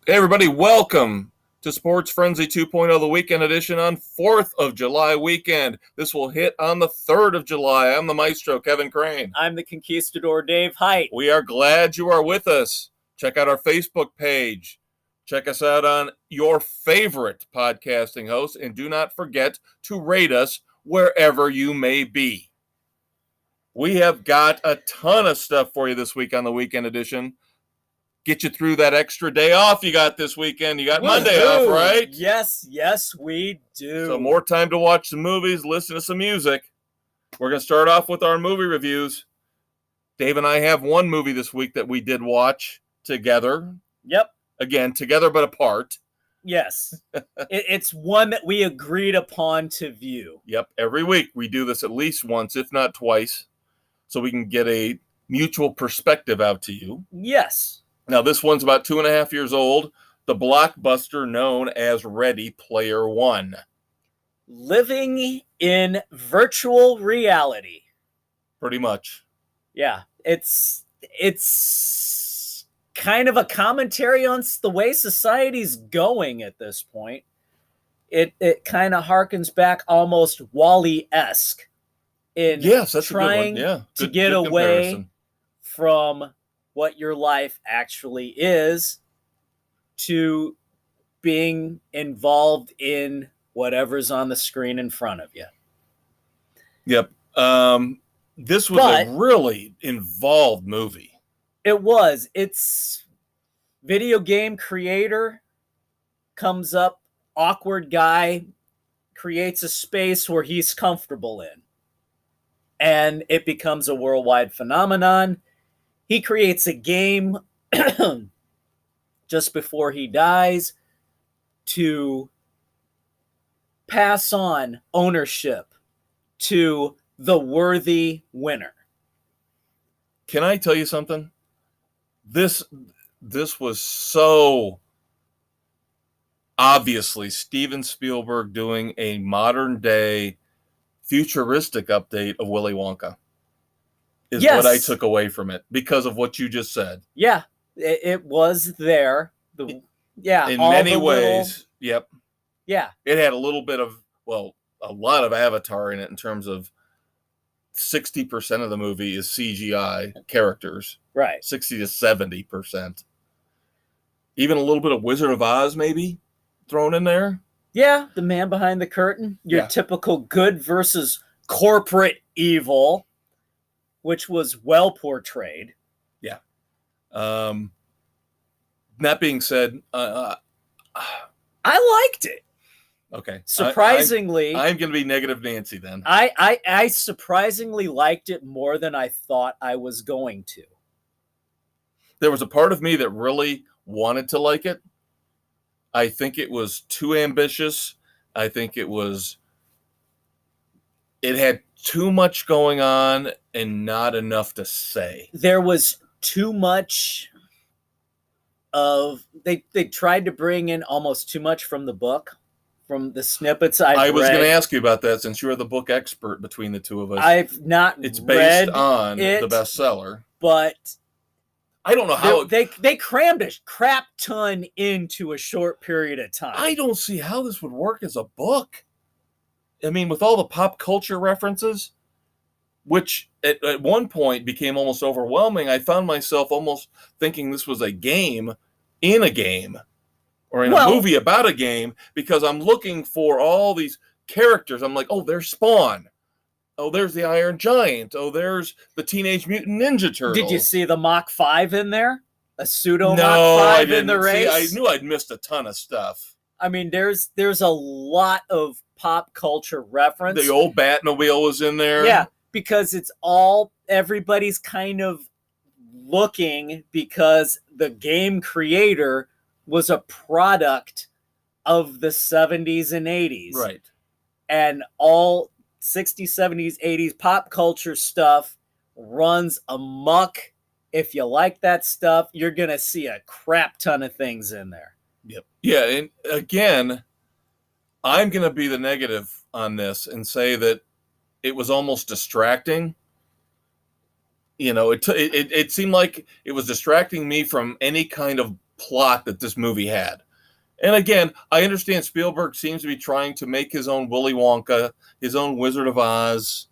Hey everybody, welcome to Sports Frenzy 2.0, the weekend edition on 4th of July weekend. This will hit on the 3rd of July. I'm the maestro, Kevin Crane. I'm the conquistador, Dave Height. We are glad you are with us. Check out our Facebook page. Check us out on your favorite podcasting host, and do not forget to rate us wherever you may be. We have got a ton of stuff for you this week on the weekend edition. Get you through that extra day off you got this weekend. You got Monday off, right? Yes, we do. So more time to watch some movies, listen to some music. We're going to start off with our movie reviews. Dave and I have one movie this week that we did watch together. Yep. Again, together but apart. Yes. It's one that we agreed upon to view. Yep. Every week we do this at least once, if not twice, so we can get a mutual perspective out to you. Yes. Now, this one's about 2.5 years old. The blockbuster known as Ready Player One. Living in virtual reality. Pretty much. Yeah. It's kind of a commentary on the way society's going at this point. It kind of harkens back almost Wall-E-esque in trying to get away comparison from what your life actually is to being involved in whatever's on the screen in front of you. Yep. This was a really involved movie. It was. It's video game creator comes up, awkward guy, creates a space where he's comfortable in. And it becomes a worldwide phenomenon. He creates a game just before he dies to pass on ownership to the worthy winner. Can I tell you something? This was so obviously Steven Spielberg doing a modern day futuristic update of Willy Wonka. Is what I took away from it because of what you just said. Yeah, it was there. In many ways. Yep. Yeah. It had a little bit of, a lot of Avatar in it in terms of 60% of the movie is CGI characters. Right. 60 to 70%. Even a little bit of Wizard of Oz maybe thrown in there. Yeah, the man behind the curtain. Your typical good versus corporate evil, which was well portrayed. Yeah. That being said, I liked it. Okay. Surprisingly, I'm going to be negative Nancy then. I surprisingly liked it more than I thought I was going to. There was a part of me that really wanted to like it. I think it was too ambitious. I think it had too much going on and not enough to say. There was too much of they tried to bring in almost too much from the book, from the snippets I was going to ask you about that since you're the book expert between the two of us. I've not It's based on the bestseller. But I don't know how they crammed a crap ton into a short period of time. I don't see how this would work as a book. I mean, with all the pop culture references, which at one point became almost overwhelming, I found myself almost thinking this was a game in a game or in a movie about a game, because I'm looking for all these characters. I'm like, oh, there's Spawn. Oh, there's the Iron Giant. Oh, there's the Teenage Mutant Ninja Turtles. Did you see the Mach 5 in there? A pseudo Mach 5 in the race? I knew I'd missed a ton of stuff. I mean, there's a lot of pop culture reference. The old Batmobile was in there. Yeah, because everybody's kind of looking, because the game creator was a product of the 70s and 80s. Right. And all 60s, 70s, 80s pop culture stuff runs amok. If you like that stuff, you're going to see a crap ton of things in there. Yep. Yeah, and again, I'm going to be the negative on this and say that it was almost distracting. You know, it seemed like it was distracting me from any kind of plot that this movie had. And again, I understand Spielberg seems to be trying to make his own Willy Wonka, his own Wizard of Oz,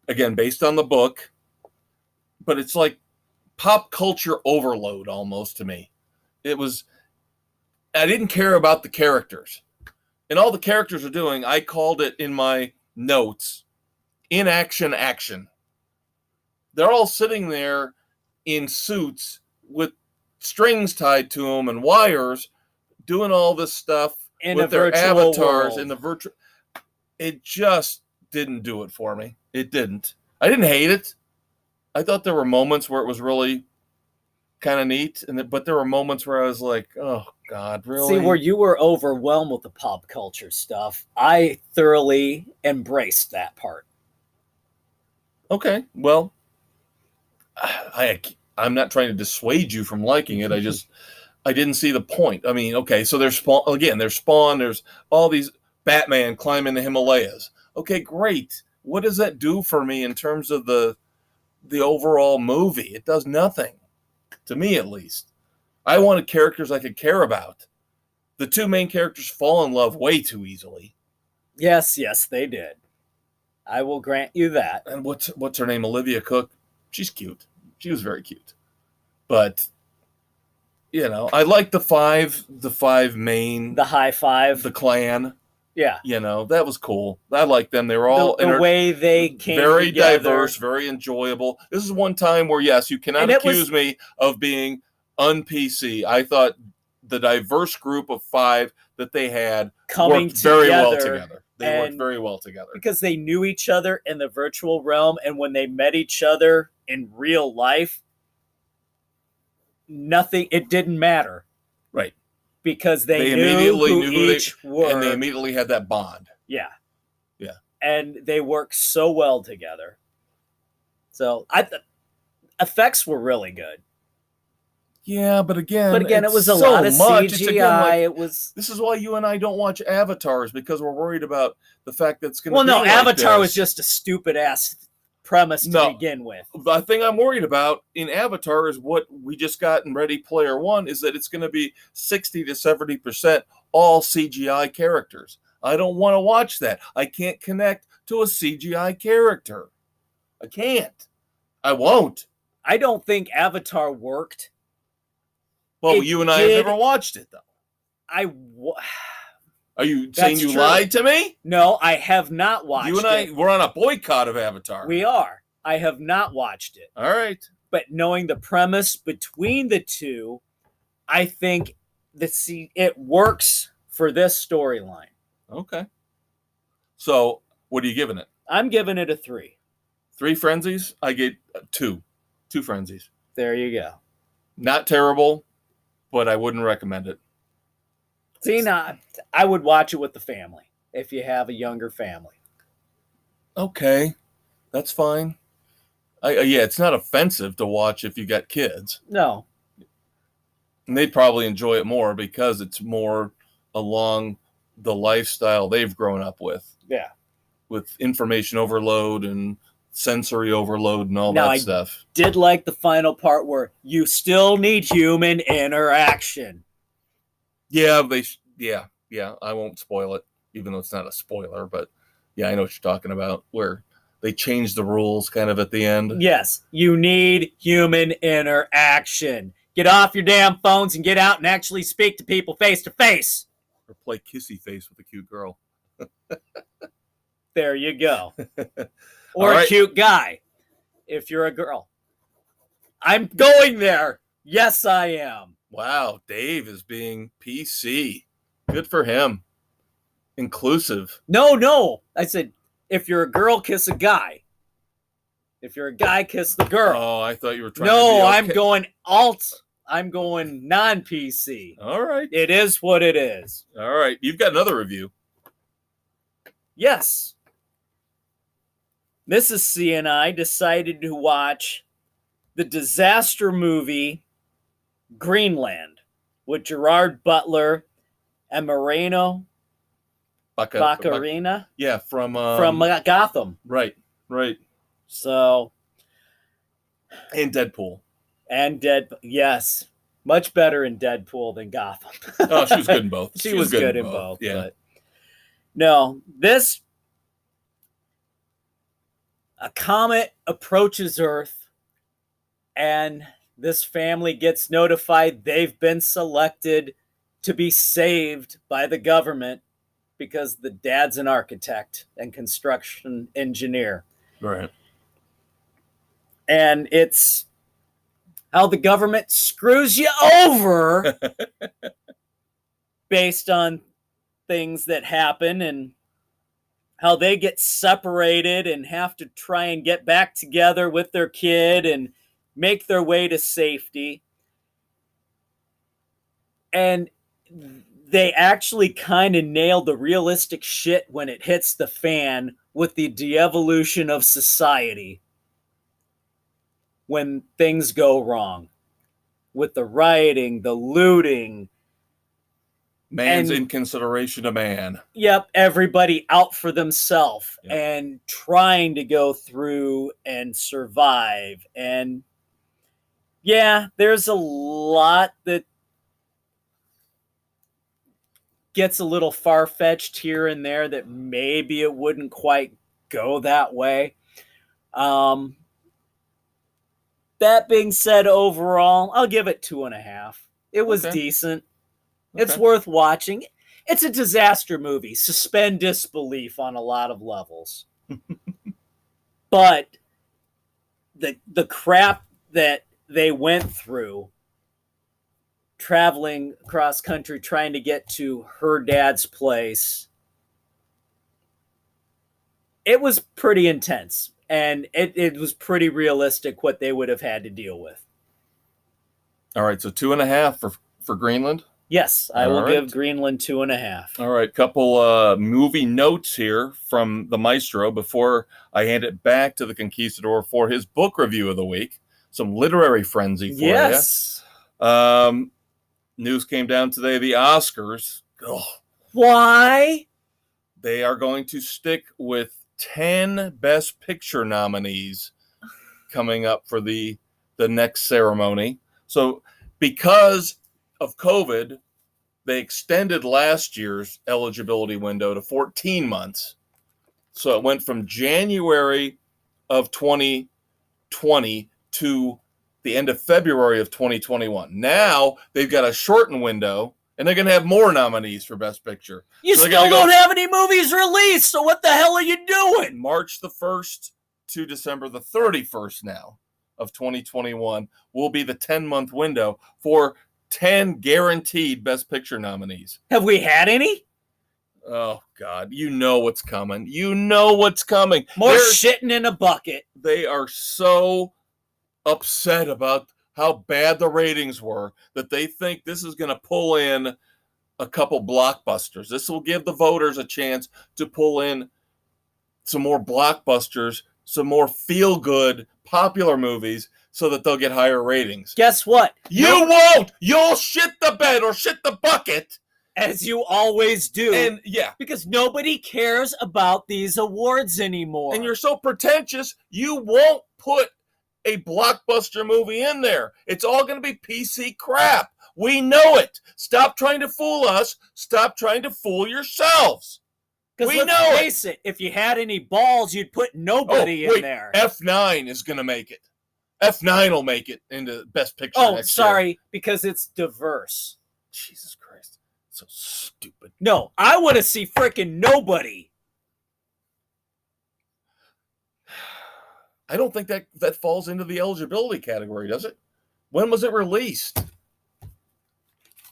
again, based on the book. But it's like pop culture overload almost to me. I didn't care about the characters. And all the characters are doing, I called it in my notes, inaction action. They're all sitting there in suits with strings tied to them and wires, doing all this stuff with their avatars in the virtual. It just didn't do it for me. It didn't. I didn't hate it. I thought there were moments where it was really kind of neat, but there were moments where I was like, oh God, really? See, where you were overwhelmed with the pop culture stuff, I thoroughly embraced that part. Okay, well, I'm not trying to dissuade you from liking it. I didn't see the point. I mean, okay, so there's Spawn, there's all these Batman climbing the Himalayas. Okay, great. What does that do for me in terms of the overall movie? It does nothing. To me, at least. I wanted characters I could care about. The two main characters fall in love way too easily. Yes, they did. I will grant you that. And what's her name? Olivia Cook. She's cute. She was very cute. But I like the five main. The high five. The clan. Yeah. That was cool. I liked them. They were all the way they came very together. Diverse, very enjoyable. This is one time where, yes, you cannot accuse me of being un-PC. I thought the diverse group of five that they had worked very well together. They worked very well together. Because they knew each other in the virtual realm, and when they met each other in real life, it didn't matter. Right. Because they immediately knew who each were. And they immediately had that bond. Yeah. Yeah. And they worked so well together. So effects were really good. Yeah, but again, it was a lot of CGI. This is why you and I don't watch Avatars, because we're worried about the fact that it's going to. Well, no, Avatar was just a stupid ass premise to begin with. The thing I'm worried about in Avatar is what we just got in Ready Player One, is that it's going to be 60 to 70% all CGI characters. I don't want to watch that. I can't connect to a CGI character. I can't. I won't. I don't think Avatar worked. Well, you and I have never watched it, though. Are you saying you lied to me? No, I have not watched it. You and I, we're on a boycott of Avatar. We are. I have not watched it. All right. But knowing the premise between the two, I think it works for this storyline. Okay. So, what are you giving it? I'm giving it a 3. 3 frenzies? I get 2. 2 frenzies. There you go. Not terrible, but I wouldn't recommend it. See, I would watch it with the family if you have a younger family. Okay, that's fine. Yeah, it's not offensive to watch if you got kids. No. And they'd probably enjoy it more because it's more along the lifestyle they've grown up with. Yeah. With information overload and sensory overload and all that stuff. I did like the final part where you still need human interaction. Yeah, I won't spoil it, even though it's not a spoiler, but yeah, I know what you're talking about, where they changed the rules kind of at the end. Yes, you need human interaction. Get off your damn phones and get out and actually speak to people face to face. Or play kissy face with a cute girl. There you go. Or a cute guy, if you're a girl. I'm going there. Yes, I am. Wow, Dave is being PC. Good for him. Inclusive. No. I said, if you're a girl, kiss a guy. If you're a guy, kiss the girl. Oh, I thought you were trying to be okay. I'm going alt. I'm going non-PC. All right. It is what it is. All right. You've got another review. Yes. Mrs. C and I decided to watch the disaster movie Greenland with Gerard Butler and Moreno Baccarin. Yeah, from Gotham. Right. So, and Deadpool. Yes. Much better in Deadpool than Gotham. Oh, she was good in both. She was good in both. Yeah. But no, a comet approaches Earth, and this family gets notified they've been selected to be saved by the government because the dad's an architect and construction engineer. Right. And it's how the government screws you over based on things that happen, and how they get separated and have to try and get back together with their kid and make their way to safety. And they actually kind of nailed the realistic shit when it hits the fan with the de-evolution of society. When things go wrong with the rioting, the looting. Man's in consideration of man. Yep, everybody out for themselves and trying to go through and survive. And yeah, there's a lot that gets a little far-fetched here and there that maybe it wouldn't quite go that way. That being said, overall, I'll give it 2.5. It was decent. It's worth watching. It's a disaster movie. Suspend disbelief on a lot of levels. But the crap that they went through traveling across country trying to get to her dad's place, it was pretty intense. And it was pretty realistic what they would have had to deal with. All right, so 2.5 for Greenland? Yes, I will give Greenland 2.5. All right, couple movie notes here from the maestro before I hand it back to the Conquistador for his book review of the week. Some literary frenzy for you. Yes. News came down today, the Oscars. Why? They are going to stick with 10 Best Picture nominees coming up for the next ceremony. So because of COVID, they extended last year's eligibility window to 14 months. So it went from January of 2020 to the end of February of 2021. Now they've got a shortened window, and they're going to have more nominees for Best Picture. You still don't have any movies released, so what the hell are you doing? March the 1st to December the 31st now of 2021 will be the 10-month window for 10 guaranteed Best Picture nominees. Have we had any? Oh, God. You know what's coming. You know what's coming. More shitting in a bucket. They are so upset about how bad the ratings were that they think this is going to pull in a couple blockbusters. This will give the voters a chance to pull in some more blockbusters, some more feel-good, popular movies so that they'll get higher ratings. Guess what? You won't! You'll shit the bed or shit the bucket! As you always do. And yeah. Because nobody cares about these awards anymore. And you're so pretentious, you won't put a blockbuster movie in there. It's all going to be PC crap. We know it. Stop trying to fool us. Stop trying to fool yourselves. Because let's face it, if you had any balls, you'd put nobody in there. F9 is going to make it. F9 will make it into Best Picture next year. Because it's diverse. Jesus Christ. So stupid. No, I want to see freaking nobody. I don't think that falls into the eligibility category, does it? When was it released?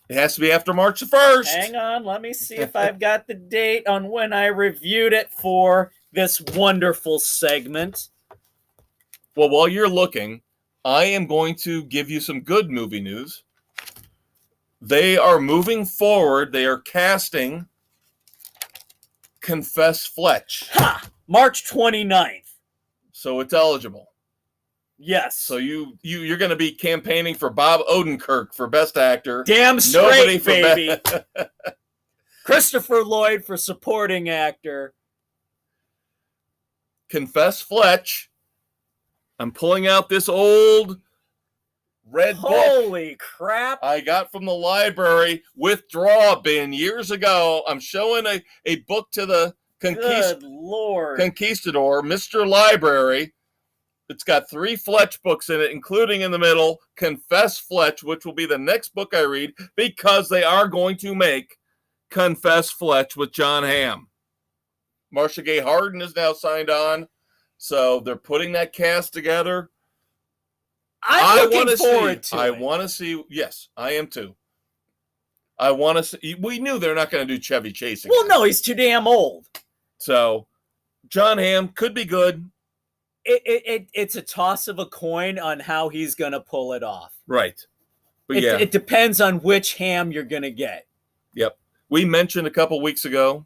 It has to be after March 1st. Hang on, let me see if I've got the date on when I reviewed it for this wonderful segment. Well, while you're looking, I am going to give you some good movie news. They are moving forward. They are casting Confess Fletch. Ha! March 29th. So it's eligible. Yes. So you're going to be campaigning for Bob Odenkirk for Best Actor. Damn straight, baby. Christopher Lloyd for Supporting Actor. Confess Fletch. I'm pulling out this old red Holy book crap. I got from the library with draw bin years ago. I'm showing a book to the Good Lord. Conquistador, Mr. Library. It's got 3 Fletch books in it, including in the middle, Confess Fletch, which will be the next book I read, because they are going to make Confess Fletch with John Hamm. Marcia Gay Harden is now signed on, so they're putting that cast together. I'm looking forward to it. I want to see. Yes, I am too. I want to see. We knew they're not going to do Chevy Chase again. Well, no, he's too damn old. So, John Hamm could be good. It's a toss of a coin on how he's going to pull it off. Right. But it depends on which Hamm you're going to get. Yep. We mentioned a couple weeks ago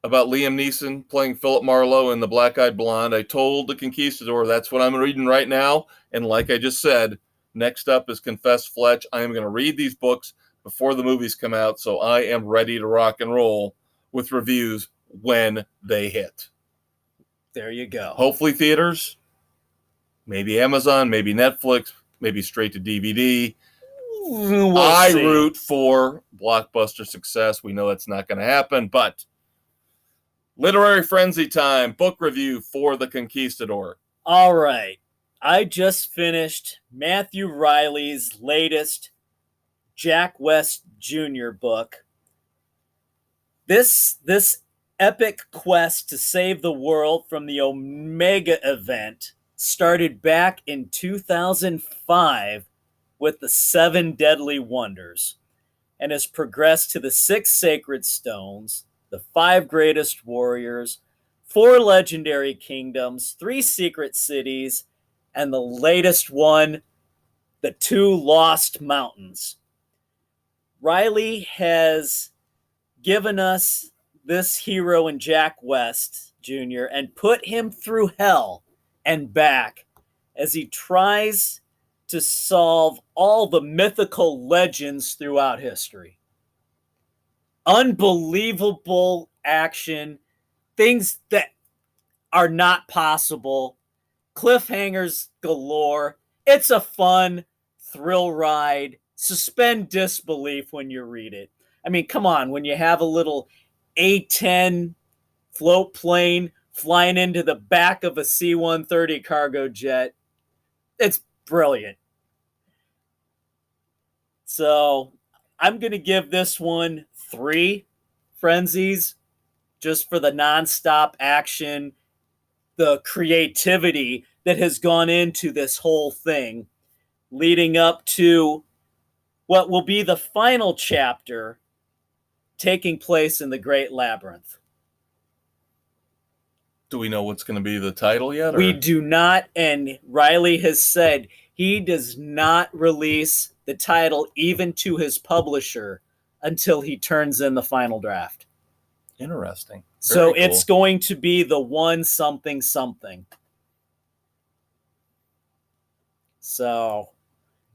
about Liam Neeson playing Philip Marlowe in The Black-Eyed Blonde. I told the Conquistador that's what I'm reading right now. And like I just said, next up is Confess Fletch. I am going to read these books before the movies come out, so I am ready to rock and roll with reviews when they hit. There you go. Hopefully theaters, maybe Amazon, maybe Netflix, maybe straight to DVD. We'll see. Root for blockbuster success. We know that's not going to happen, but literary frenzy time, book review for The Conquistador. All right. I just finished Matthew Riley's latest Jack West Jr. book. This epic quest to save the world from the Omega event started back in 2005 with the 7 Deadly Wonders and has progressed to the 6 Sacred Stones, the 5 Greatest Warriors, 4 Legendary Kingdoms, 3 Secret Cities, and the latest one, the 2 Lost Mountains. Riley has given us this hero in Jack West Jr. and put him through hell and back as he tries to solve all the mythical legends throughout history. Unbelievable action, things that are not possible, cliffhangers galore. It's a fun thrill ride. Suspend disbelief when you read it. I mean, come on, when you have a little A-10 float plane flying into the back of a C-130 cargo jet, it's brilliant. So I'm going to give this one 3 frenzies just for the nonstop action, the creativity that has gone into this whole thing, leading up to what will be the final chapter taking place in the Great Labyrinth. Do we know what's going to be the title yet? We do not, and Riley has said he does not release the title even to his publisher until he turns in the final draft. Interesting. So it's going to be the one something something. So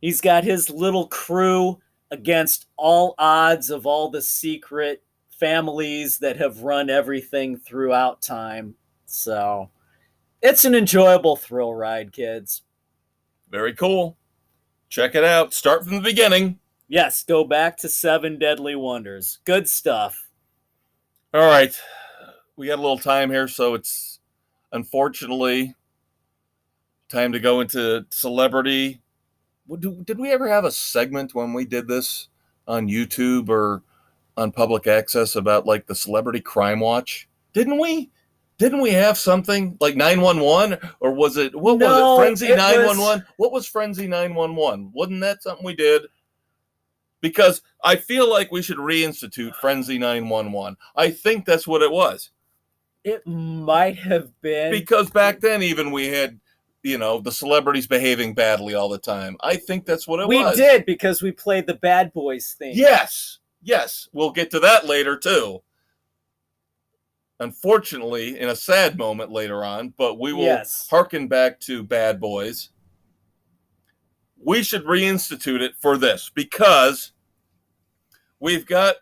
he's got his little crew against all odds of all the secret families that have run everything throughout time. So it's an enjoyable thrill ride, kids. Very cool. Check it out. Start from the beginning. Yes, go back to 7 Deadly Wonders. Good stuff. All right. We got a little time here, so it's unfortunately time to go into celebrity. Did we ever have a segment when we did this on YouTube or on public access about like the Celebrity Crime Watch? Didn't we? Didn't we have something like 911, or was it was it Frenzy 911? What was Frenzy 911? Wasn't that something we did? Because I feel like we should reinstitute Frenzy 911. I think that's what it was. It might have been. Because back then even we had, the celebrities behaving badly all the time. I think that's what it was. We did, because we played the Bad Boys theme. Yes. We'll get to that later too. Unfortunately, in a sad moment later on, but we will hearken back to Bad Boys. We should reinstitute it for this, because we've got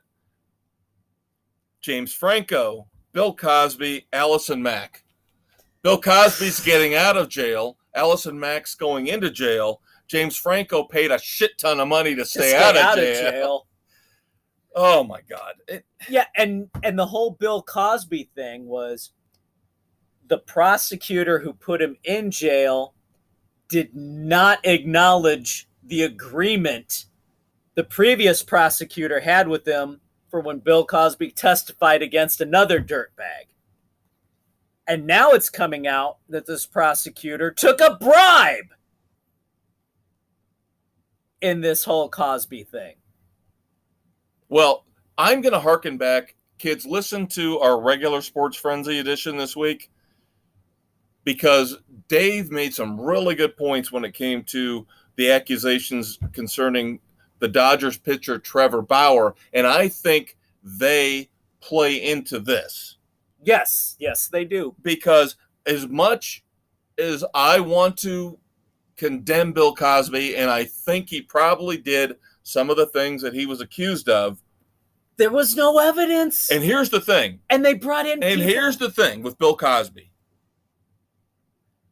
James Franco, Bill Cosby, Allison Mack. Bill Cosby's getting out of jail. Allison Mack's going into jail. James Franco paid a shit ton of money to stay out of jail. Oh my God. And the whole Bill Cosby thing was the prosecutor who put him in jail did not acknowledge the agreement the previous prosecutor had with him for when Bill Cosby testified against another dirtbag. And now it's coming out that this prosecutor took a bribe in this whole Cosby thing. Well, I'm going to harken back. Kids, listen to our regular Sports Frenzy edition this week, because Dave made some really good points when it came to the accusations concerning the Dodgers pitcher Trevor Bauer, and I think they play into this. Yes, they do. Because as much as I want to condemn Bill Cosby, and I think he probably did some of the things that he was accused of, there was no evidence. And here's the thing. And they brought in And people. Here's the thing with Bill Cosby.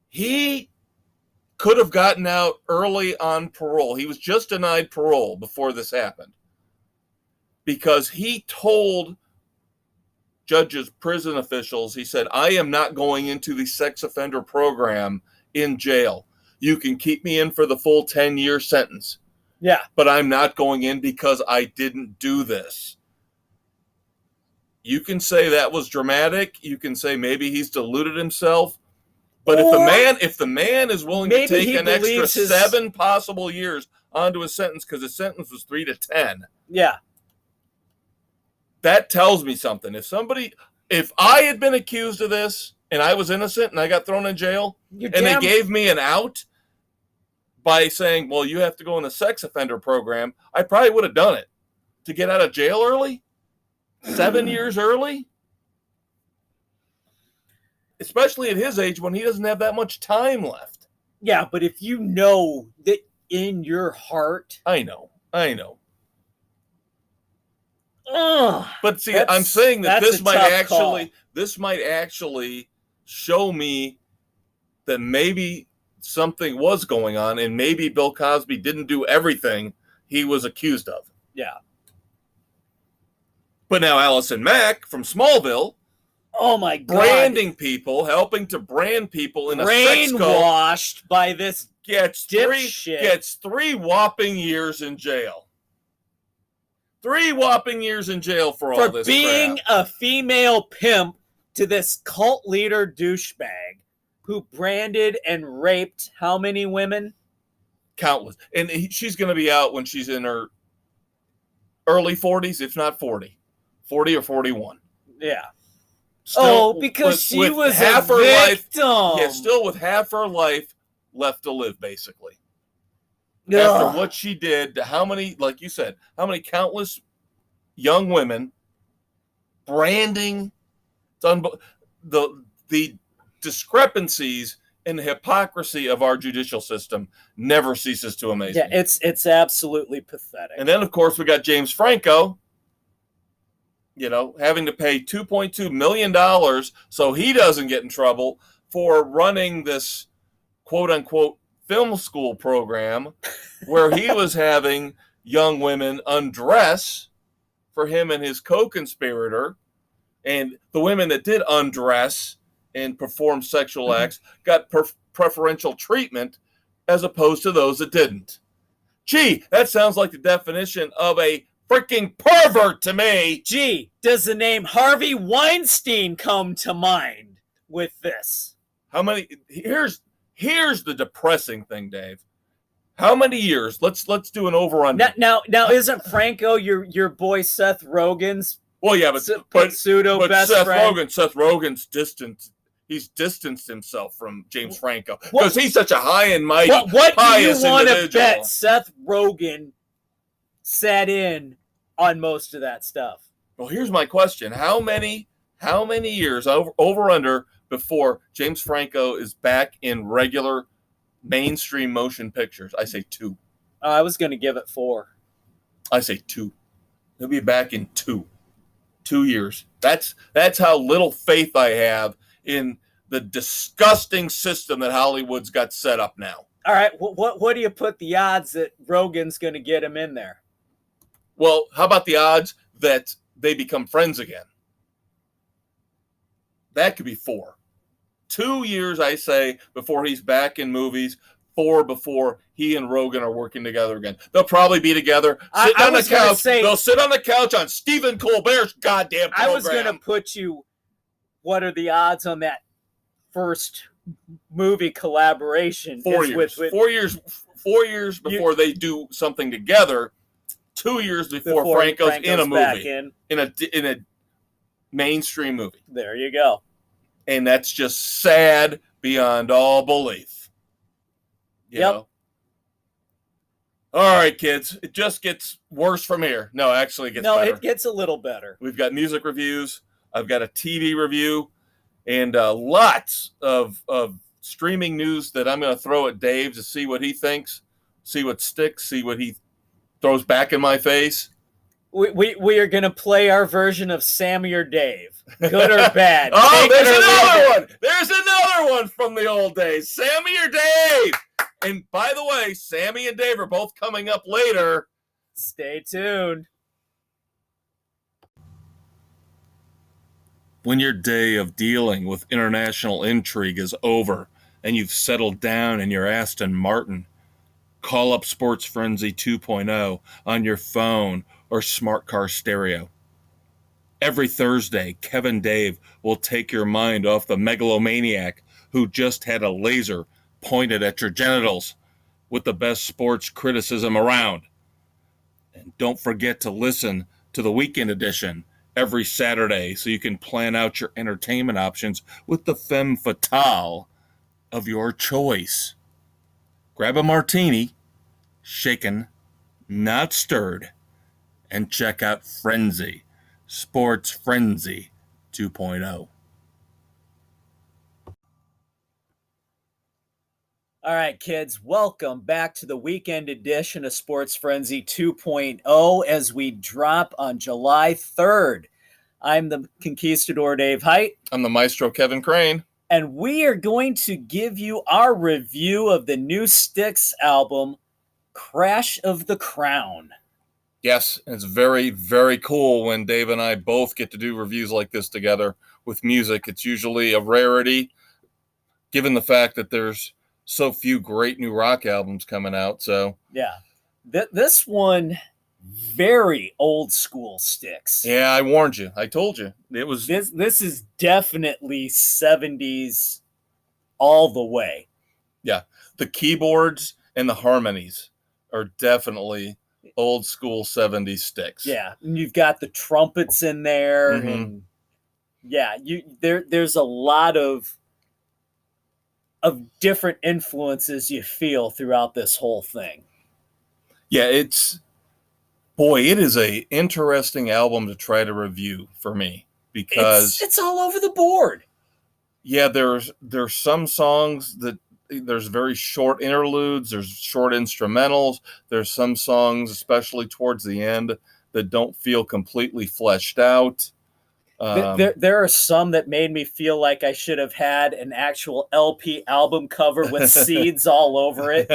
He could have gotten out early on parole. He was just denied parole before this happened, because he told judges, prison officials, he said, I am not going into the sex offender program in jail. You can keep me in for the full 10-year sentence. Yeah. But I'm not going in because I didn't do this. You can say that was dramatic. You can say maybe he's deluded himself. But if the man is willing to take an extra 7 possible years onto his sentence, because his sentence was 3 to 10. Yeah. That tells me something. If I had been accused of this and I was innocent and I got thrown in jail they gave me an out by saying, well, you have to go in the sex offender program, I probably would have done it to get out of jail early, 7 years early. Especially at his age when he doesn't have that much time left. Yeah, but if you know that in your heart. I know. Ugh, but see, I'm saying that this might actually show me that maybe something was going on, and maybe Bill Cosby didn't do everything he was accused of. Yeah. But now Allison Mack from Smallville, oh my God, branding people, helping to brand people in a sex cult, brainwashed by this gets 3 whopping years in jail. 3 whopping years in jail for all this being crap. A female pimp to this cult leader douchebag who branded and raped how many women? Countless. And she's going to be out when she's in her early 40s, if not 40. 40 or 41. Yeah. Still, because she was half a her victim. Life, yeah, still with half her life left to live, basically. Ugh. After what she did to how many, like you said, how many countless young women, branding, the discrepancies and the hypocrisy of our judicial system never ceases to amaze me. Yeah, it's absolutely pathetic. And then, of course, we got James Franco, having to pay $2.2 million so he doesn't get in trouble for running this quote-unquote film school program where he was having young women undress for him and his co-conspirator, and the women that did undress and perform sexual acts got preferential treatment as opposed to those that didn't. Gee, that sounds like the definition of a freaking pervert to me. Gee, does the name Harvey Weinstein come to mind with this? How many? Here's the depressing thing, Dave. How many years? Let's do an over-under. Now, isn't Franco your boy Seth Rogen's? Well, yeah, but pseudo best friend. Seth Rogen's distant. He's distanced himself from James Franco because he's such a high and mighty, what pious do you want to individual. bet Seth Rogen sat in on most of that stuff? Well, here's my question: How many years over under before James Franco is back in regular mainstream motion pictures? I say 2. I was going to give it 4. I say 2. He'll be back in 2 years. That's how little faith I have in the disgusting system that Hollywood's got set up now. All right, what do you put the odds that Rogan's going to get him in there? Well, how about the odds that they become friends again? That could be 4. 2 years, I say, before he's back in movies. 4 before he and Rogan are working together again. They'll probably be together, sitting on the couch. They'll sit on the couch on Stephen Colbert's goddamn program. I was going to put you, what are the odds on that first movie collaboration? 4 years. 4 years before they do something together. 2 years before Franco's in a movie. In a mainstream movie. There you go. And that's just sad beyond all belief. You know? All right, kids. It just gets worse from here. No, actually, it gets better. No, it gets a little better. We've got music reviews. I've got a TV review. And lots of streaming news that I'm going to throw at Dave to see what he thinks, see what sticks, see what he throws back in my face. We are going to play our version of Sammy or Dave, good or bad. Oh, there's another one. There's another one from the old days. Sammy or Dave. And by the way, Sammy and Dave are both coming up later. Stay tuned. When your day of dealing with international intrigue is over and you've settled down in your Aston Martin, call up Sports Frenzy 2.0 on your phone or smart car stereo. Every Thursday, Kev and Dave will take your mind off the megalomaniac who just had a laser pointed at your genitals with the best sports criticism around. And don't forget to listen to the Weekend Edition every Saturday so you can plan out your entertainment options with the femme fatale of your choice. Grab a martini, shaken, not stirred, and check out Frenzy, Sports Frenzy 2.0. All right, kids, welcome back to the weekend edition of Sports Frenzy 2.0 as we drop on July 3rd. I'm the Conquistador Dave Height. I'm the Maestro Kevin Crane. And we are going to give you our review of the new Styx album, Crash of the Crown. Yes, it's very, very cool when Dave and I both get to do reviews like this together with music. It's usually a rarity, given the fact that there's so few great new rock albums coming out. So yeah, this one, very old school Styx. Yeah, I warned you. I told you it was. This is definitely 70s all the way. Yeah, the keyboards and the harmonies are definitely old school 70s Styx. Yeah, and you've got the trumpets in there, and yeah, there's a lot of different influences you feel throughout this whole thing. Yeah, it is a interesting album to try to review for me because it's all over the board. Yeah, there's some songs that there's very short interludes, there's short instrumentals, there's some songs, especially towards the end, that don't feel completely fleshed out. There are some that made me feel like I should have had an actual LP album cover with seeds all over it.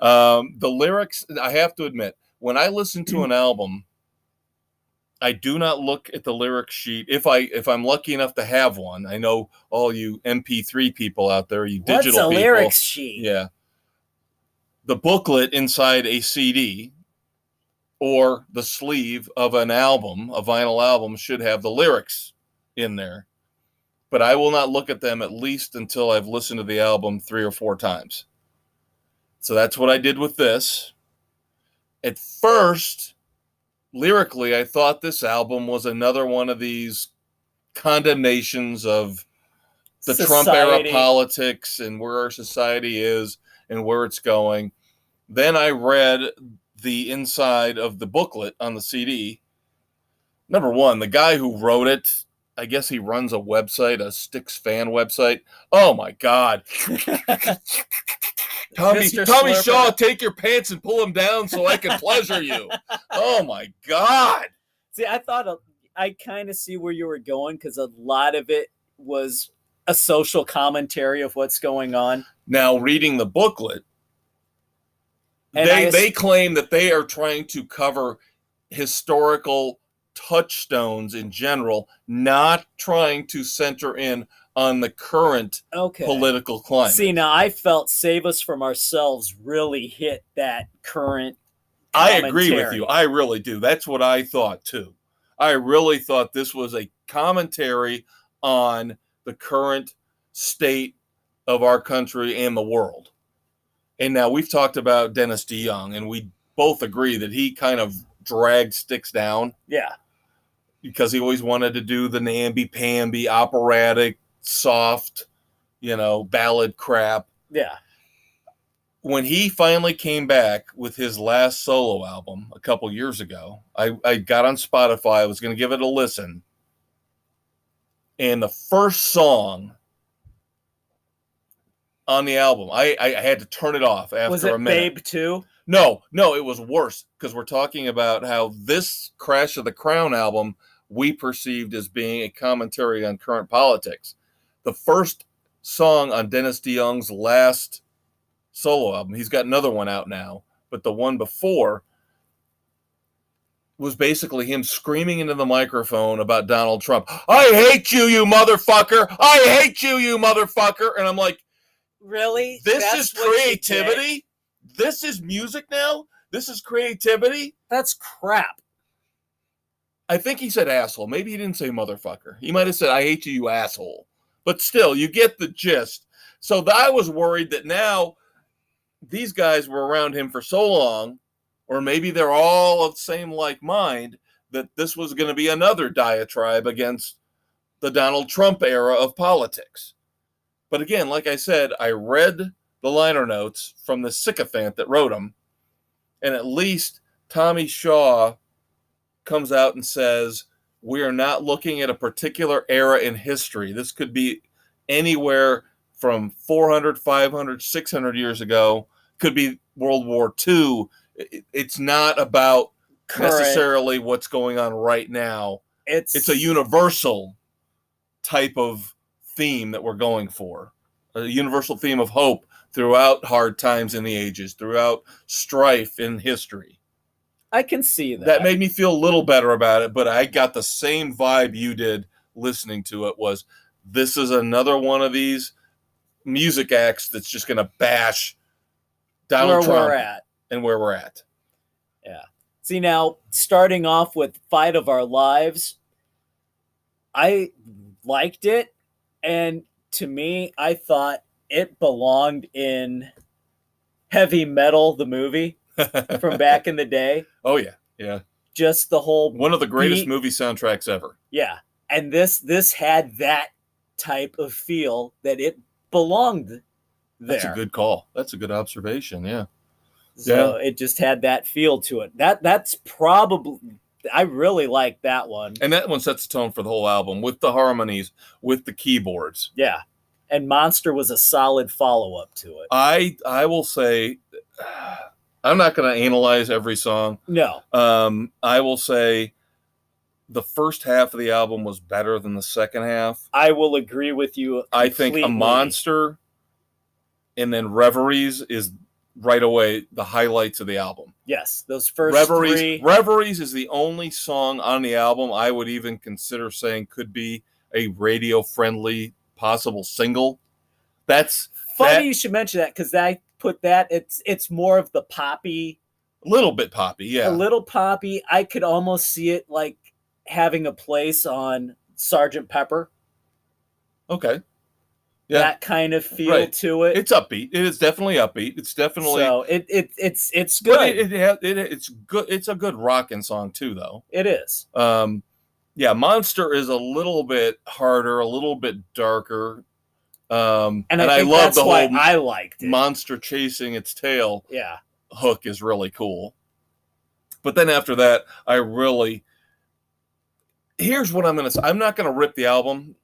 The lyrics, I have to admit, when I listen to an album, I do not look at the lyric sheet. If I'm lucky enough to have one, I know all you MP3 people out there, you digital people. What's a lyrics sheet? Yeah. The booklet inside a CD or the sleeve of an album, a vinyl album, should have the lyrics in there. But I will not look at them at least until I've listened to the album 3 or 4 times. So that's what I did with this. At first, lyrically, I thought this album was another one of these condemnations of the Trump era politics and where our society is and where it's going. Then I read the inside of the booklet on the CD. Number one, the guy who wrote it, I guess he runs a website, a Styx fan website. Oh my God. Tommy Shaw, take your pants and pull them down so I can pleasure you. Oh my God. See, I kind of see where you were going because a lot of it was a social commentary of what's going on. Now, reading the booklet, they claim that they are trying to cover historical touchstones in general, not trying to center in on the current political climate. See, now I felt Save Us From Ourselves really hit that current commentary. I agree with you. I really do. That's what I thought too. I really thought this was a commentary on the current state of our country and the world. And now we've talked about Dennis DeYoung, and we both agree that he kind of dragged Styx down. Yeah. Because he always wanted to do the namby-pamby, operatic, soft, ballad crap. Yeah. When he finally came back with his last solo album a couple years ago, I got on Spotify. I was going to give it a listen. And the first song on the album, I had to turn it off after a minute. Was it Babe 2? No, it was worse, because we're talking about how this Crash of the Crown album we perceived as being a commentary on current politics. The first song on Dennis DeYoung's last solo album, he's got another one out now, but the one before was basically him screaming into the microphone about Donald Trump. I hate you, you motherfucker! I hate you, you motherfucker! And I'm like, really? This is creativity? This is music now? This is creativity? That's crap. I think he said asshole. Maybe he didn't say motherfucker. He might have said, I hate you, you asshole. But still, you get the gist. So I was worried that now these guys were around him for so long, or maybe they're all of the same like mind, that this was going to be another diatribe against the Donald Trump era of politics. But again, like I said, I read the liner notes from the sycophant that wrote them, and at least Tommy Shaw comes out and says, we are not looking at a particular era in history. This could be anywhere from 400, 500, 600 years ago. Could be World War II. It's not about necessarily what's going on right now. It's a universal type of theme that we're going for. A universal theme of hope throughout hard times in the ages, throughout strife in history. I can see that. That made me feel a little better about it, but I got the same vibe you did listening to it. Was this is another one of these music acts that's just going to bash Donald Trump and where we're at. Yeah. See, now, starting off with Fight of Our Lives, I liked it, and to me, I thought it belonged in Heavy Metal, the movie from back in the day. Oh, yeah. Yeah. Just the whole one of the greatest movie soundtracks ever. Yeah. And this had that type of feel that it belonged there. That's a good call. That's a good observation. Yeah. So it just had that feel to it. That's probably, I really like that one. And that one sets the tone for the whole album with the harmonies, with the keyboards. Yeah. And Monster was a solid follow-up to it. I will say, I'm not going to analyze every song. No. I will say the first half of the album was better than the second half. I will agree with you completely. I think A Monster and then Reveries is right away the highlights of the album. Yes, those first three. Reveries is the only song on the album I would even consider saying could be a radio-friendly possible single. That's funny you should mention that, because I put that, it's more of the poppy. A little bit poppy, yeah. A little poppy. I could almost see it like having a place on Sgt. Pepper. Okay. Yeah. That kind of feel to it. It's upbeat. It is definitely upbeat. It's definitely so it's good. It's good. It's a good rocking song too, though. It is. Yeah, Monster is a little bit harder, a little bit darker. And I love the whole I liked it. Monster chasing its tail. Yeah. Hook is really cool. But then after that, here's what I'm going to say. I'm not going to rip the album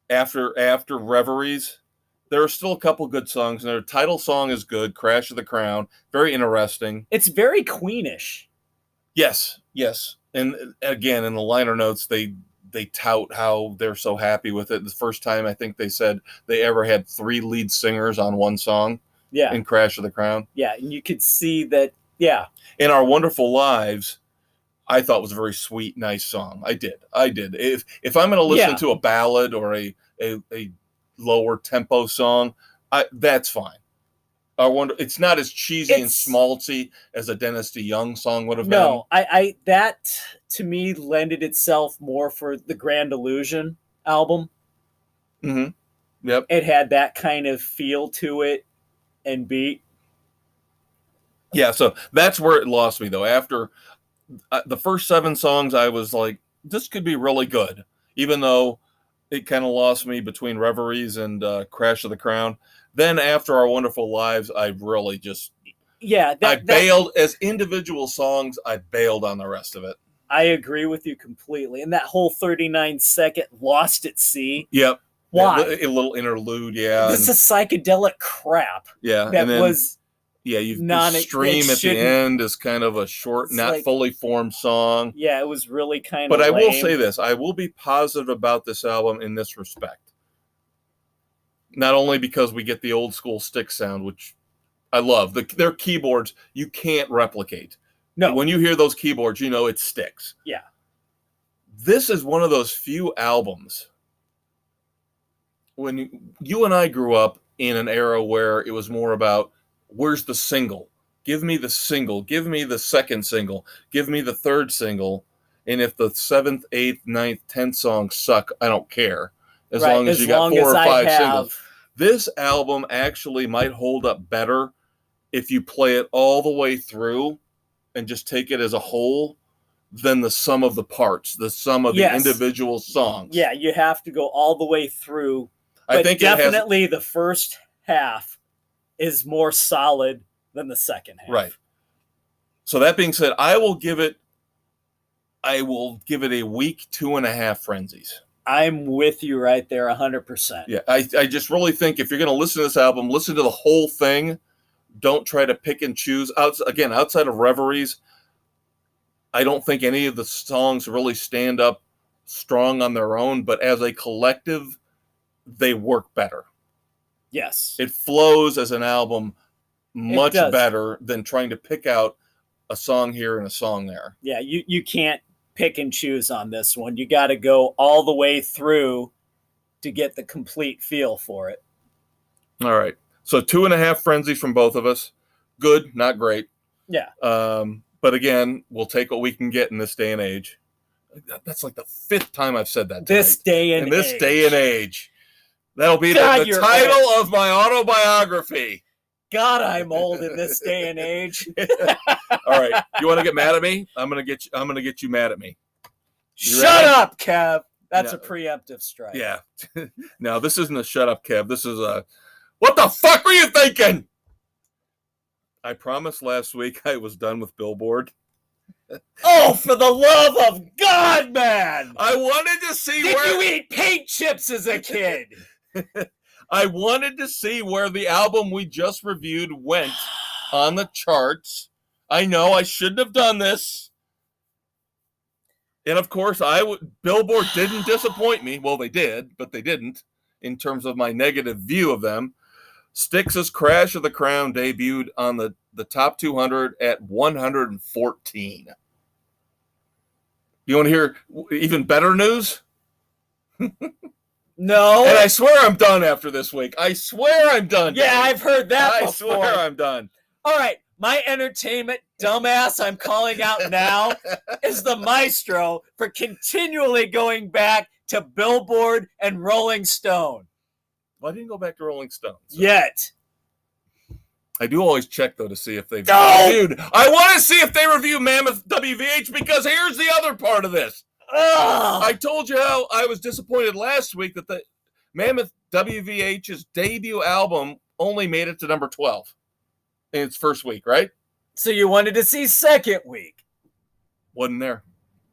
after Reveries. There are still a couple good songs, and their title song is good, Crash of the Crown, very interesting. It's very Queenish. Yes. And again, in the liner notes, they they tout how they're so happy with it. The first time I think they said they ever had 3 lead singers on one song. Yeah. In Crash of the Crown. Yeah, and you could see that. Yeah. In Our Wonderful Lives, I thought was a very sweet, nice song. I did. If I'm going to listen to a ballad or a lower tempo song, that's fine. It's not as cheesy and schmaltzy as a Dennis DeYoung song would have been. No, that to me lended itself more for the Grand Illusion album. Mm-hmm. Yep. It had that kind of feel to it and beat. Yeah, so that's where it lost me, though. After the first 7 songs, I was like, this could be really good, even though it kind of lost me between Reveries and Crash of the Crown. Then after Our Wonderful Lives, I really just... Yeah. I bailed. As individual songs, I bailed on the rest of it. I agree with you completely. And that whole 39-second Lost at Sea. Yep. Why? A little interlude, yeah. This is psychedelic crap. Yeah. That and then, was... Yeah, the stream at the end is kind of a short, not fully formed song. Yeah, it was really kind of But I lame. will say this. I will be positive about this album in this respect. Not only because we get the old school Styx sound, which I love. Their keyboards, you can't replicate. No. When you hear those keyboards, you know it Styx. Yeah. This is one of those few albums when you and I grew up in an era where it was more about, where's the single? Give me the single. Give me the second single. Give me the third single. And if the 7th, 8th, 9th, 10th songs suck, I don't care. As long as you got 4 or 5 singles. This album actually might hold up better if you play it all the way through and just take it as a whole than the sum of the parts, the sum of the individual songs. Yeah, you have to go all the way through. But I think definitely the first half is more solid than the second half. Right. So that being said, I will give it a week, 2.5 frenzies. I'm with you right there 100%. Yeah, I just really think if you're going to listen to this album, listen to the whole thing. Don't try to pick and choose. Outside of Reveries, I don't think any of the songs really stand up strong on their own, but as a collective, they work better. Yes. It flows as an album much better than trying to pick out a song here and a song there. Yeah, you can't pick and choose on this one. You got to go all the way through to get the complete feel for it. All right. So 2.5 frenzies from both of us. Good, not great. Yeah. But again, we'll take what we can get in this day and age. That's like the 5th time I've said that tonight. This day and age. That'll be the title of my autobiography. God, I'm old in this day and age. All right. You want to get mad at me? I'm gonna get you mad at me. Shut up, Kev. That's a preemptive strike. Yeah. No, this isn't a shut up, Kev. This is a what the fuck were you thinking? I promised last week I was done with Billboard. Oh, for the love of God, man! I wanted to see Did you eat paint chips as a kid? I wanted to see where the album we just reviewed went on the charts. I know I shouldn't have done this. And of course, Billboard didn't disappoint me. Well, they did, but they didn't in terms of my negative view of them. Styx's Crash of the Crown debuted on the top 200 at 114. You want to hear even better news? No. And I swear I'm done after this week. I swear I'm done. Yeah, I've heard that before. I swear I'm done. All right. My entertainment dumbass I'm calling out now is the maestro for continually going back to Billboard and Rolling Stone. Well, I didn't go back to Rolling Stone. So. Yet. I do always check, though, to see if they've reviewed. I want to see if they review Mammoth WVH because here's the other part of this. Ugh. I told you how I was disappointed last week that the Mammoth WVH's debut album only made it to number 12 in its first week, right? So you wanted to see second week. Wasn't there.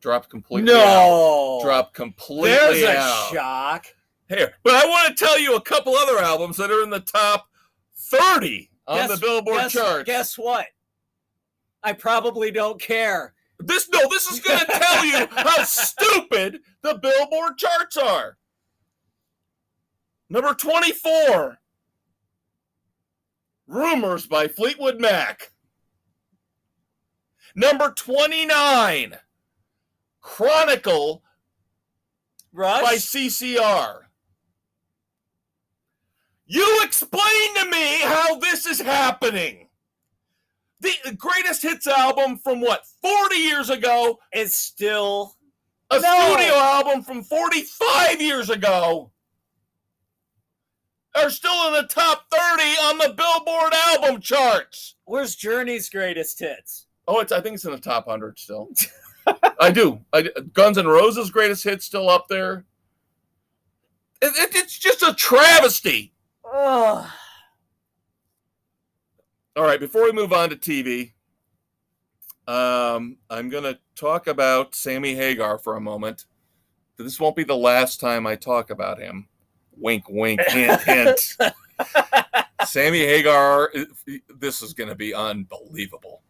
Dropped completely out. Dropped completely There's out. A shock. Here, but I want to tell you a couple other albums that are in the top 30 on the Billboard charts. Guess what? I probably don't care. This is going to tell you how stupid the Billboard charts are. Number 24, Rumors by Fleetwood Mac. Number 29, Chronicle Rush? by CCR. You explain to me how this is happening. The greatest hits album from 40 years ago is still a studio album from 45 years ago are still in the top 30 on the Billboard album charts. Where's Journey's greatest hits? Oh, I think it's in the top 100 still. I do. Guns N' Roses' greatest hits still up there. It's just a travesty. Ugh. All right, before we move on to TV, I'm going to talk about Sammy Hagar for a moment. This won't be the last time I talk about him. Wink, wink, hint, hint. Sammy Hagar, this is going to be unbelievable.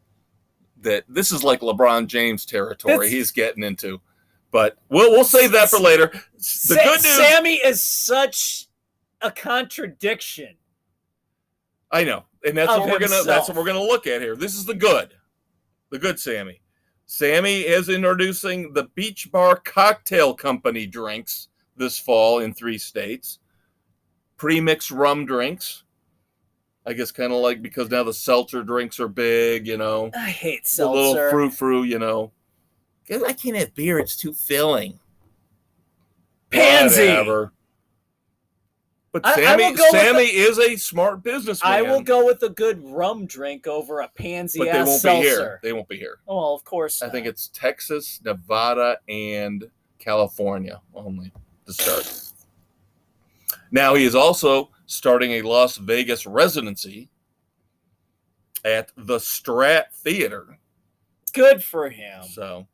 This is like LeBron James territory he's getting into. But we'll save that for later. The good news, Sammy is such a contradiction. I know. And that's what we're gonna look at here. This is the good Sammy. Sammy is introducing the Beach Bar Cocktail Company drinks this fall in 3 states. Pre-mixed rum drinks. I guess kind of like because now the seltzer drinks are big, I hate seltzer. A little frou-frou, I can't have beer; it's too filling. Pansy. Whatever. But Sammy is a smart businessman. I will go with a good rum drink over a pansy-ass seltzer. They won't be here. Oh, of course not. I think it's Texas, Nevada, and California only to start. Now he is also starting a Las Vegas residency at the Strat Theater. Good for him. So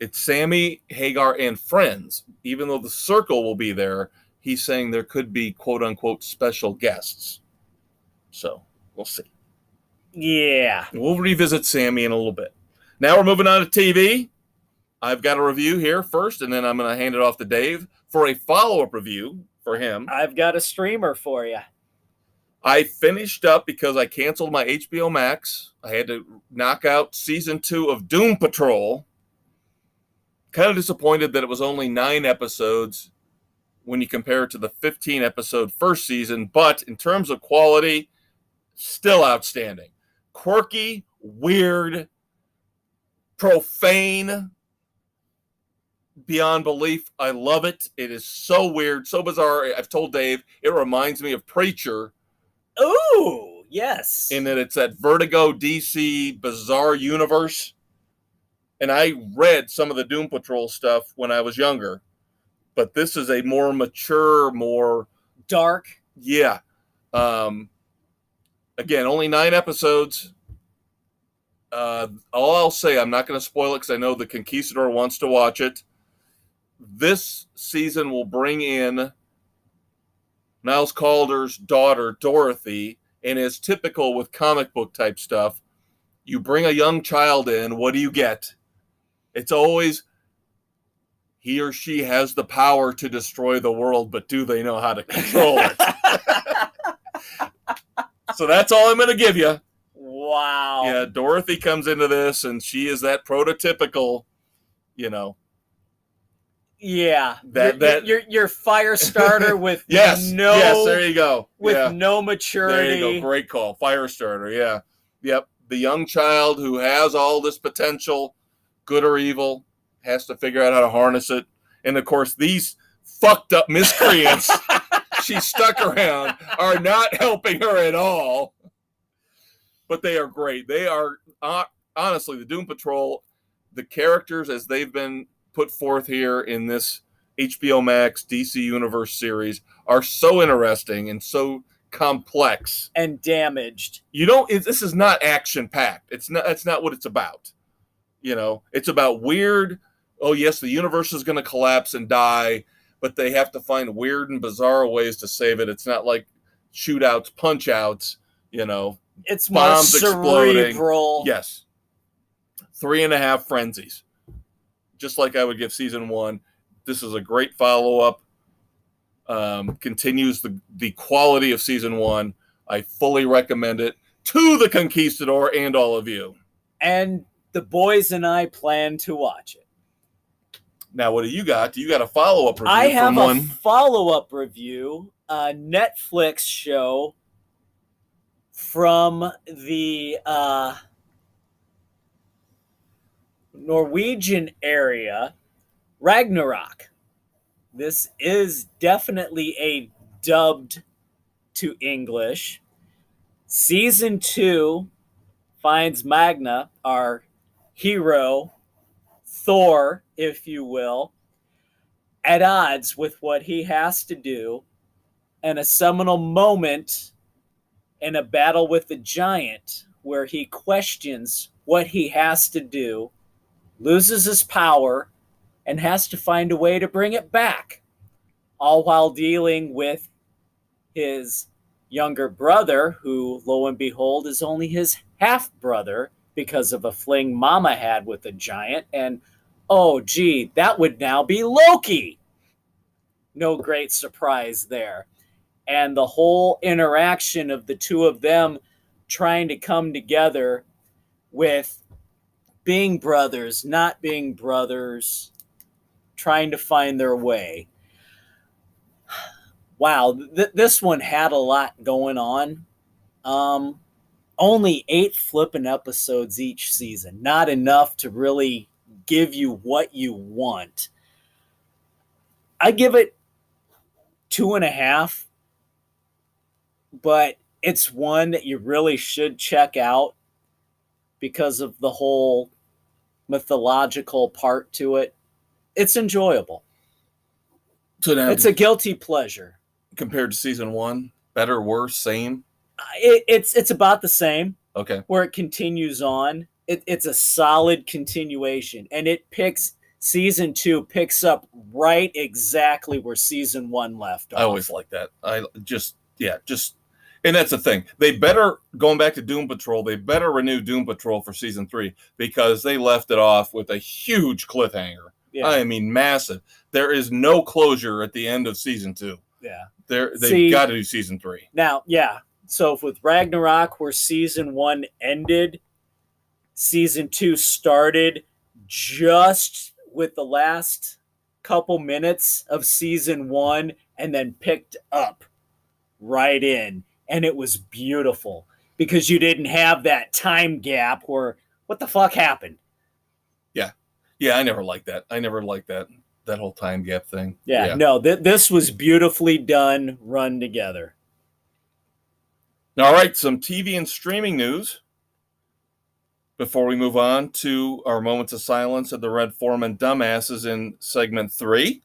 it's Sammy, Hagar, and friends. Even though the circle will be there, he's saying there could be quote-unquote special guests. So we'll see. Yeah. We'll revisit Sammy in a little bit. Now we're moving on to TV. I've got a review here first, and then I'm going to hand it off to Dave for a follow-up review for him. I've got a streamer for you. I finished up because I canceled my HBO Max. I had to knock out season 2 of Doom Patrol. Kind of disappointed that it was only 9 episodes when you compare it to the 15-episode first season, but in terms of quality, still outstanding. Quirky, weird, profane, beyond belief. I love it. It is so weird, so bizarre. I've told Dave, it reminds me of Preacher. Ooh, yes. In that it's that Vertigo DC bizarre universe. And I read some of the Doom Patrol stuff when I was younger. But this is a more mature, more dark. Yeah. Again, only 9 episodes. All I'll say, I'm not going to spoil it because I know the Conquistador wants to watch it. This season will bring in Niles Calder's daughter, Dorothy, and as typical with comic book type stuff, you bring a young child in, what do you get? It's always he or she has the power to destroy the world, but do they know how to control it? So that's all I'm going to give you. Wow. Yeah, Dorothy comes into this, and she is that prototypical, Yeah, that your fire starter with yes, there you go. With no maturity. There you go. Great call. Fire starter. Yeah. Yep. The young child who has all this potential, good or evil, has to figure out how to harness it. And of course, these fucked up miscreants she stuck around are not helping her at all. But they are great. They are honestly the Doom Patrol, the characters as they've been put forth here in this HBO Max DC Universe series are so interesting and so complex and damaged. This is not action packed. That's not what it's about. It's about weird. Oh yes, the universe is going to collapse and die, but they have to find weird and bizarre ways to save it. It's not like shootouts, punch outs. It's bombs more cerebral. Exploding. Yes. 3.5 frenzies. Just like I would give season 1. This is a great follow-up. Continues the quality of season 1. I fully recommend it to the Conquistador and all of you. And the boys and I plan to watch it. Now, what do you got? Do you got a follow-up review? I have a follow-up review, a Netflix show from the Norwegian area, Ragnarok. This is definitely a dubbed to English. Season 2 finds Magna, our hero, Thor, if you will, at odds with what he has to do, and a seminal moment in a battle with the giant where he questions what he has to do, loses his power, and has to find a way to bring it back, all while dealing with his younger brother, who, lo and behold, is only his half-brother because of a fling Mama had with a giant, and oh, gee, that would now be Loki. No great surprise there. And the whole interaction of the two of them trying to come together with being brothers, not being brothers, trying to find their way. Wow, this one had a lot going on. Only 8 flipping episodes each season. Not enough to really give you what you want. I give it 2.5, but it's one that you really should check out because of the whole mythological part to it. It's enjoyable. So now, it's a guilty pleasure. Compared to season 1, better, worse, same? It's about the same. Okay. Where it continues on. It's a solid continuation, and season 2 picks up right exactly where season 1 left off. I always like that. And that's the thing. They better, going back to Doom Patrol, they better renew Doom Patrol for season 3 because they left it off with a huge cliffhanger. Yeah. I mean, massive. There is no closure at the end of season 2. Yeah. They've got to do season 3. Now, yeah. So if with Ragnarok, where season 1 ended, season 2 started just with the last couple minutes of season 1 and then picked up right in. And it was beautiful because you didn't have that time gap where, what the fuck happened? Yeah. Yeah, I never liked that. That whole time gap thing. Yeah. No, this was beautifully done, run together. All right, some TV and streaming news before we move on to our moments of silence of the Red Foreman dumbasses in segment 3.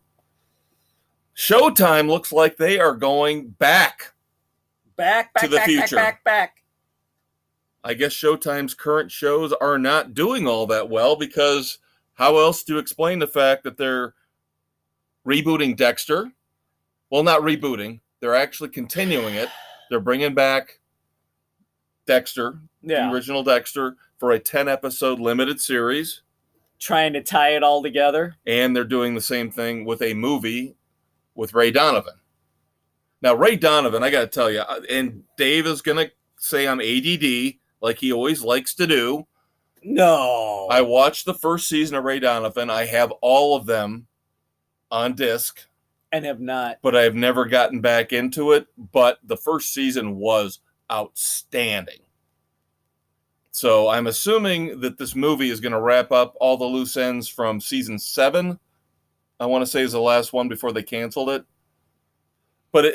Showtime looks like they are going back to the future. Back. I guess Showtime's current shows are not doing all that well because how else do you explain the fact that they're rebooting Dexter? Well, not rebooting. They're actually continuing it. They're bringing back Dexter, the original Dexter, for a 10-episode limited series. Trying to tie it all together. And they're doing the same thing with a movie with Ray Donovan. Now, Ray Donovan, I got to tell you, and Dave is going to say I'm ADD, like he always likes to do. No. I watched the first season of Ray Donovan. I have all of them on disc. And have not. But I've never gotten back into it. But the first season was outstanding. So I'm assuming that this movie is going to wrap up all the loose ends from season 7. I want to say is the last one before they canceled it. But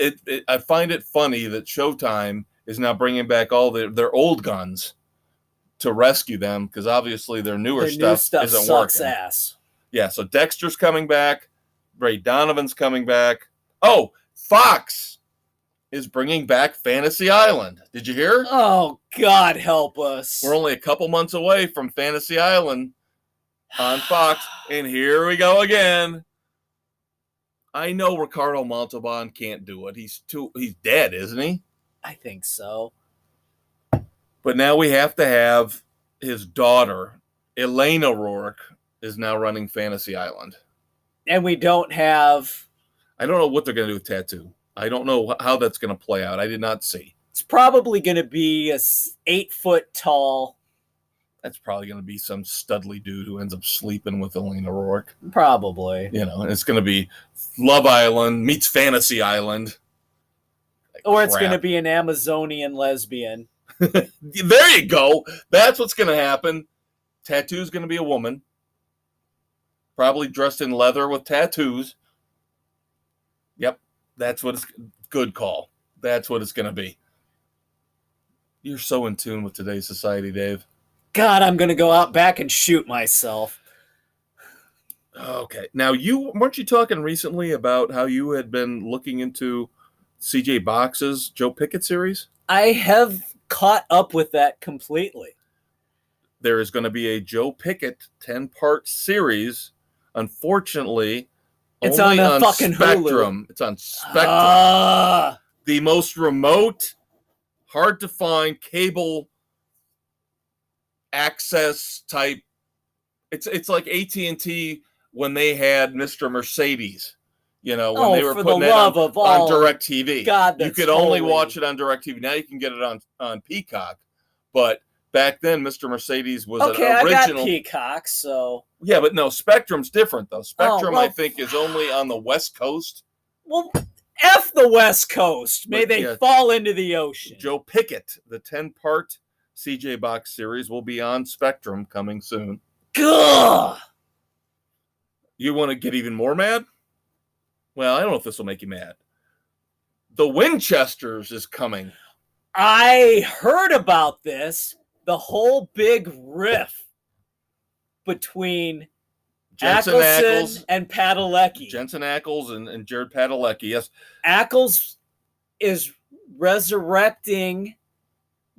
I find it funny that Showtime is now bringing back all their old guns to rescue them because obviously their new stuff isn't sucks working. Ass. Yeah, so Dexter's coming back. Ray Donovan's coming back. Oh, Fox is bringing back Fantasy Island. Did you hear? Oh, God help us. We're only a couple months away from Fantasy Island on Fox, and here we go again. I know Ricardo Montalban can't do it. He's dead, isn't he? I think so. But now we have to have his daughter Elaine O'Rourke is now running Fantasy Island. And we don't have... I don't know what they're going to do with Tattoo. I don't know how that's going to play out. I did not see. It's probably going to be a 8-foot tall... That's probably going to be some studly dude who ends up sleeping with Elaine O'Rourke. Probably. You know, and it's going to be Love Island meets Fantasy Island. Or it's going to be an Amazonian lesbian. There you go. That's what's going to happen. Tattoo's going to be a woman. Probably dressed in leather with tattoos. Yep. That's what it's... Good call. That's what it's going to be. You're so in tune with today's society, Dave. God, I'm going to go out back and shoot myself. Okay. Now, weren't you talking recently about how you had been looking into CJ Box's Joe Pickett series? I have caught up with that completely. There is going to be a Joe Pickett 10-part series. Unfortunately, it's only on fucking Spectrum. Hulu. It's on Spectrum. The most remote, hard to find cable access type. It's like AT&T when they had Mr. Mercedes, when they were putting it on DirecTV. God, you could only watch it on DirecTV. Now you can get it on Peacock, but back then Mr. Mercedes was an original. I got Peacock, so yeah, but no, Spectrum's different though. Spectrum, I think, is only on the West Coast. Well, F the West Coast. May they fall into the ocean. Joe Pickett, the 10-part CJ Box series, will be on Spectrum coming soon. Gah! You want to get even more mad? Well, I don't know if this will make you mad. The Winchesters is coming. I heard about this. The whole big riff between Jensen Ackles and Padalecki. Jensen Ackles and Jared Padalecki, yes. Ackles is resurrecting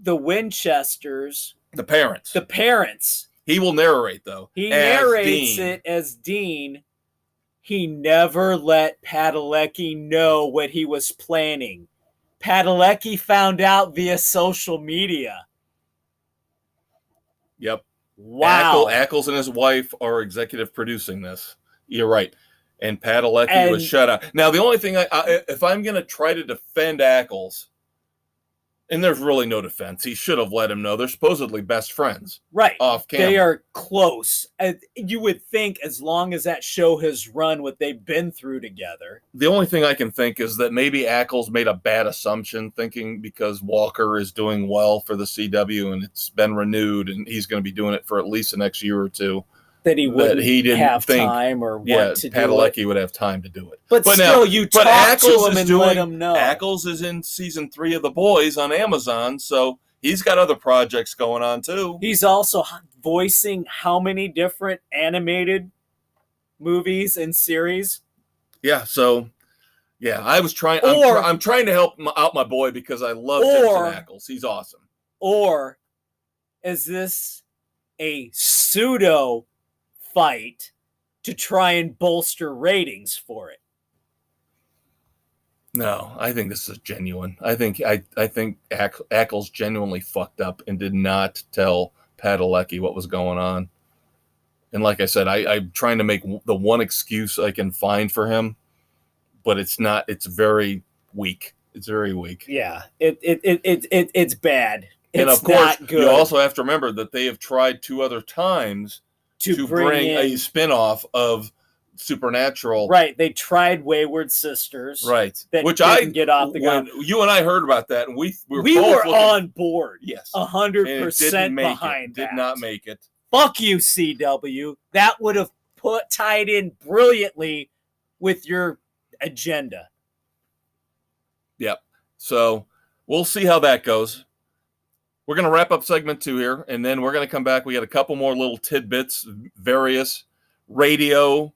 the Winchesters. The parents. He will narrate, though. He narrates it as Dean. He never let Padalecki know what he was planning. Padalecki found out via social media. Yep. Wow. Ackles and his wife are executive producing this. You're right. And Padalecki was shut out. Now, the only thing, if I'm going to try to defend Ackles, and there's really no defense, he should have let him know. They're supposedly best friends. Right. Off camera. They are close. You would think as long as that show has run what they've been through together. The only thing I can think is that maybe Ackles made a bad assumption thinking because Walker is doing well for the CW and it's been renewed and he's going to be doing it for at least the next year or two. That he wouldn't have time or want to do it. Padalecki would have time to do it. But still, you talk to him and let him know. Ackles is in season 3 of The Boys on Amazon, so he's got other projects going on too. He's also voicing how many different animated movies and series? Yeah, so I was trying. I'm trying to help out my boy because I love Jensen Ackles. He's awesome. Or is this a pseudo fight to try and bolster ratings for it? No, I think this is genuine. I think Ackles genuinely fucked up and did not tell Padalecki what was going on. And like I said, I'm trying to make the one excuse I can find for him, but it's not. It's very weak. It's very weak. Yeah, it's bad. And of course, you also have to remember that they have tried 2 other times to bring a spinoff of Supernatural. Right. They tried Wayward Sisters. Right. Which didn't get off the ground. You and I heard about that, and we were on board. Yes. 100% behind that. Did not make it. Fuck you, CW. That would have tied in brilliantly with your agenda. Yep. So we'll see how that goes. We're going to wrap up segment 2 here, and then we're going to come back. We got a couple more little tidbits, various radio,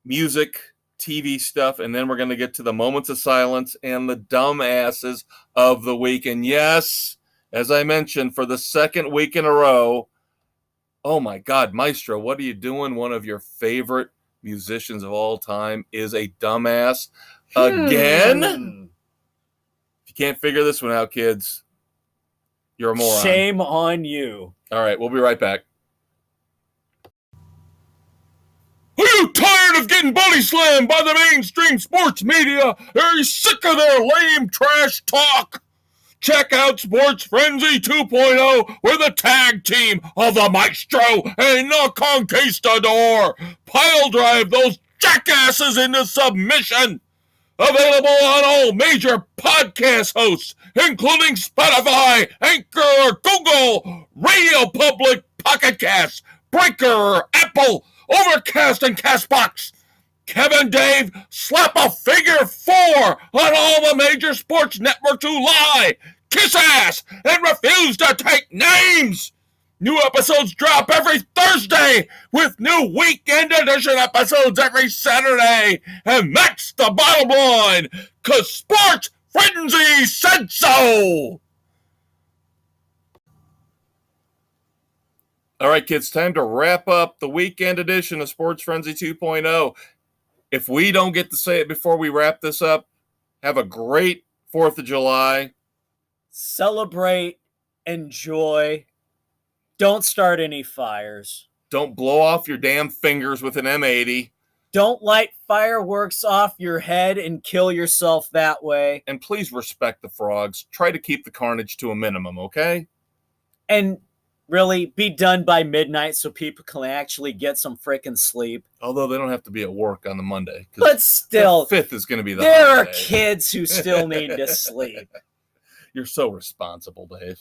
music, TV stuff, and then we're going to get to the moments of silence and the dumbasses of the week. And yes, as I mentioned, for the second week in a row, oh my God, Maestro, what are you doing? One of your favorite musicians of all time is a dumbass again. If you can't figure this one out, kids, you're a moron. Shame on you. All right, we'll be right back. you tired of getting body slammed by the mainstream sports media? Are you sick of their lame trash talk? Check out Sports Frenzy 2.0 with a tag team of the Maestro and the Conquistador. Pile drive those jackasses into submission. Available on all major podcast hosts, including Spotify, Anchor, Google, Radio Public, Pocket Cast, Breaker, Apple, Overcast, and Castbox. Kev and Dave slap a figure 4 on all the major sports networks who lie, kiss ass, and refuse to take names. New episodes drop every Thursday with new weekend edition episodes every Saturday. And that's the bottom line, because Sports Frenzy said so. All right, kids, time to wrap up the weekend edition of Sports Frenzy 2.0. If we don't get to say it before we wrap this up, have a great 4th of July. Celebrate, enjoy. Don't start any fires. Don't blow off your damn fingers with an M80. Don't light fireworks off your head and kill yourself that way. And please respect the frogs. Try to keep the carnage to a minimum, okay? And really, be done by midnight so people can actually get some freaking sleep. Although they don't have to be at work on the Monday. But still, the 5th is going to be the there holiday. are kids who still need to sleep. You're so responsible, Dave.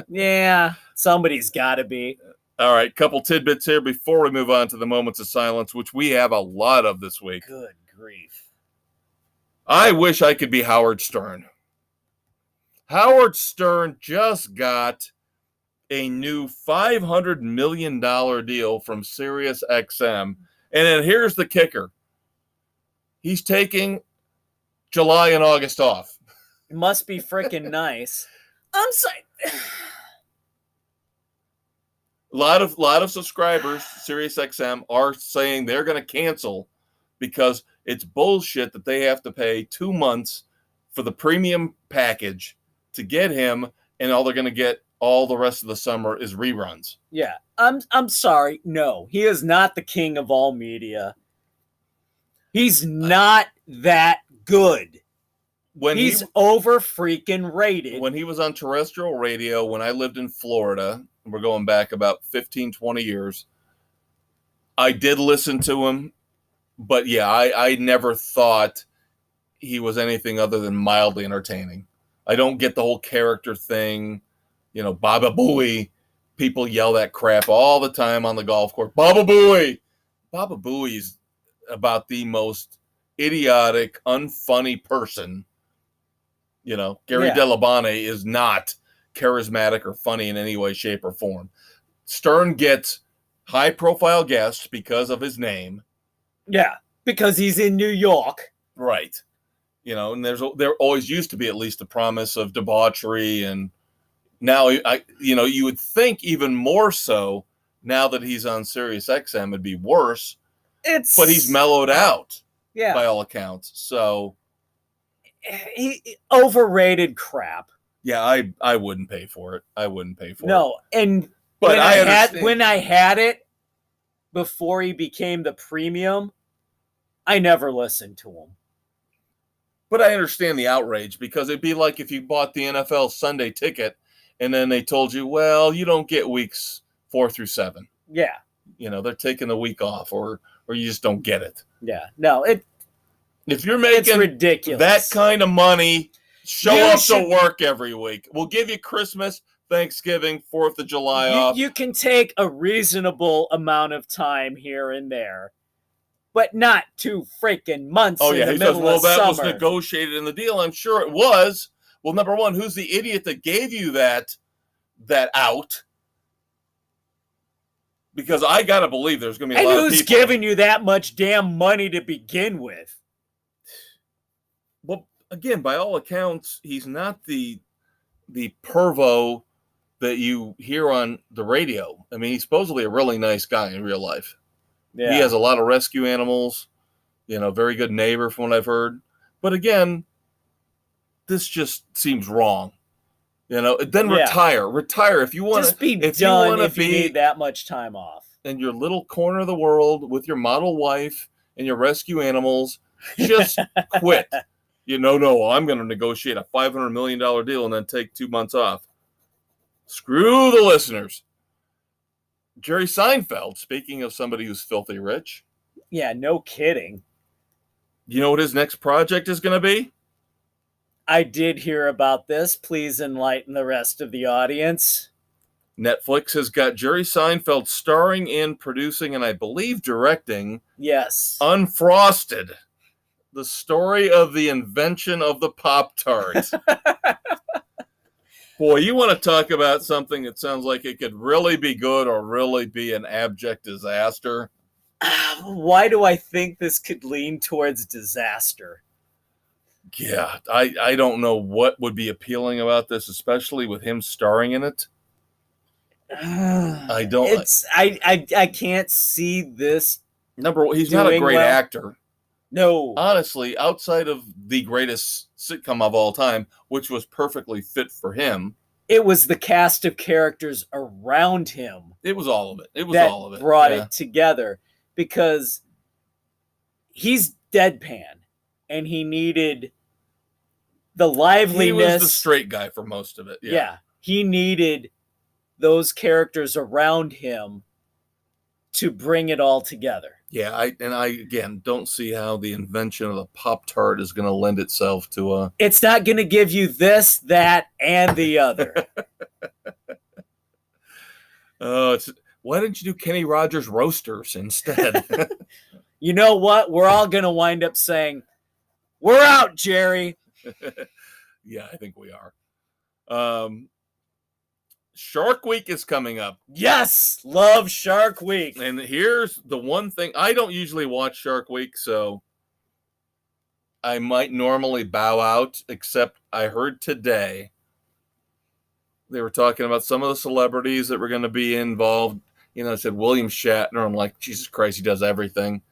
Yeah, somebody's got to be. All right, couple tidbits here before we move on to the moments of silence, which we have a lot of this week. Good grief. I wish I could be Howard Stern. Howard Stern just got a new $500 million deal from Sirius XM. And then here's the kicker. He's taking July and August off. It must be freaking nice. I'm sorry. A lot of subscribers, Sirius XM, are saying they're going to cancel because it's bullshit that they have to pay 2 months for the premium package to get him, and all they're going to get all the rest of the summer is reruns. Yeah, I'm sorry. No, he is not the king of all media. He's not that good. He's over freaking rated. When he was on terrestrial radio, when I lived in Florida, we're going back about 15, 20 years, I did listen to him, but yeah, I never thought he was anything other than mildly entertaining. I don't get the whole character thing. You know, Baba Booey. People yell that crap all the time on the golf course. Baba Booey! Baba Booey's about the most idiotic, unfunny person. You know, Gary Delabane is not charismatic or funny in any way, shape, or form. Stern gets high-profile guests because of his name. Yeah, because he's in New York. Right. You know, and there always used to be at least a promise of debauchery, and now, you would think even more so now that he's on Sirius XM, it'd be worse. But he's mellowed out, by all accounts. So he overrated crap. Yeah, I wouldn't pay for it. I wouldn't pay for it. No, and but when I had it before he became the premium, I never listened to him. But I understand the outrage, because it'd be like if you bought the NFL Sunday ticket and then they told you, well, you don't get weeks 4 through 7. Yeah. You know, they're taking the week off, or you just don't get it. Yeah. No, if you're making ridiculous. That kind of money, show up to work every week. We'll give you Christmas, Thanksgiving, 4th of July off. You can take a reasonable amount of time here and there, but not 2 freaking months in the middle of summer. That was negotiated in the deal. I'm sure it was. Well, number one, who's the idiot that gave you that out? Because I got to believe there's going to be a lot of people. Who's giving you that much damn money to begin with? Well, again, by all accounts, he's not the pervo that you hear on the radio. I mean, he's supposedly a really nice guy in real life. Yeah. He has a lot of rescue animals, very good neighbor from what I've heard. But again, this just seems wrong. Then retire if you want to. Just be done if you need that much time off. in your little corner of the world with your model wife and your rescue animals. Just quit. No, I'm going to negotiate a $500 million deal and then take 2 months off. Screw the listeners. Jerry Seinfeld, speaking of somebody who's filthy rich. Yeah, no kidding. You know what his next project is going to be? I did hear about this. Please enlighten the rest of the audience. Netflix has got Jerry Seinfeld starring in, producing, and I believe directing. Yes. Unfrosted. The story of the invention of the Pop-Tart. Boy, you want to talk about something that sounds like it could really be good or really be an abject disaster? Why do I think this could lean towards disaster? Yeah, I don't know what would be appealing about this, especially with him starring in it. I don't. I can't see this. Number one, he's not a great actor. No. Honestly, outside of the greatest sitcom of all time, which was perfectly fit for him. It was the cast of characters around him. It was all of it. It was all of it. Brought it together, because he's deadpan and he needed the liveliness. He was the straight guy for most of it. Yeah. He needed those characters around him to bring it all together. Yeah, I again don't see how the invention of the Pop-Tart is going to lend itself to a. It's not going to give you this, that, and the other. Why didn't you do Kenny Rogers Roasters instead? You know what? We're all going to wind up saying, "We're out, Jerry." Yeah, I think we are. Shark Week is coming up. Yes, love Shark Week. And here's the one thing. I don't usually watch Shark Week, so I might normally bow out, except I heard today they were talking about some of the celebrities that were going to be involved. I said William Shatner. I'm like, Jesus Christ, he does everything.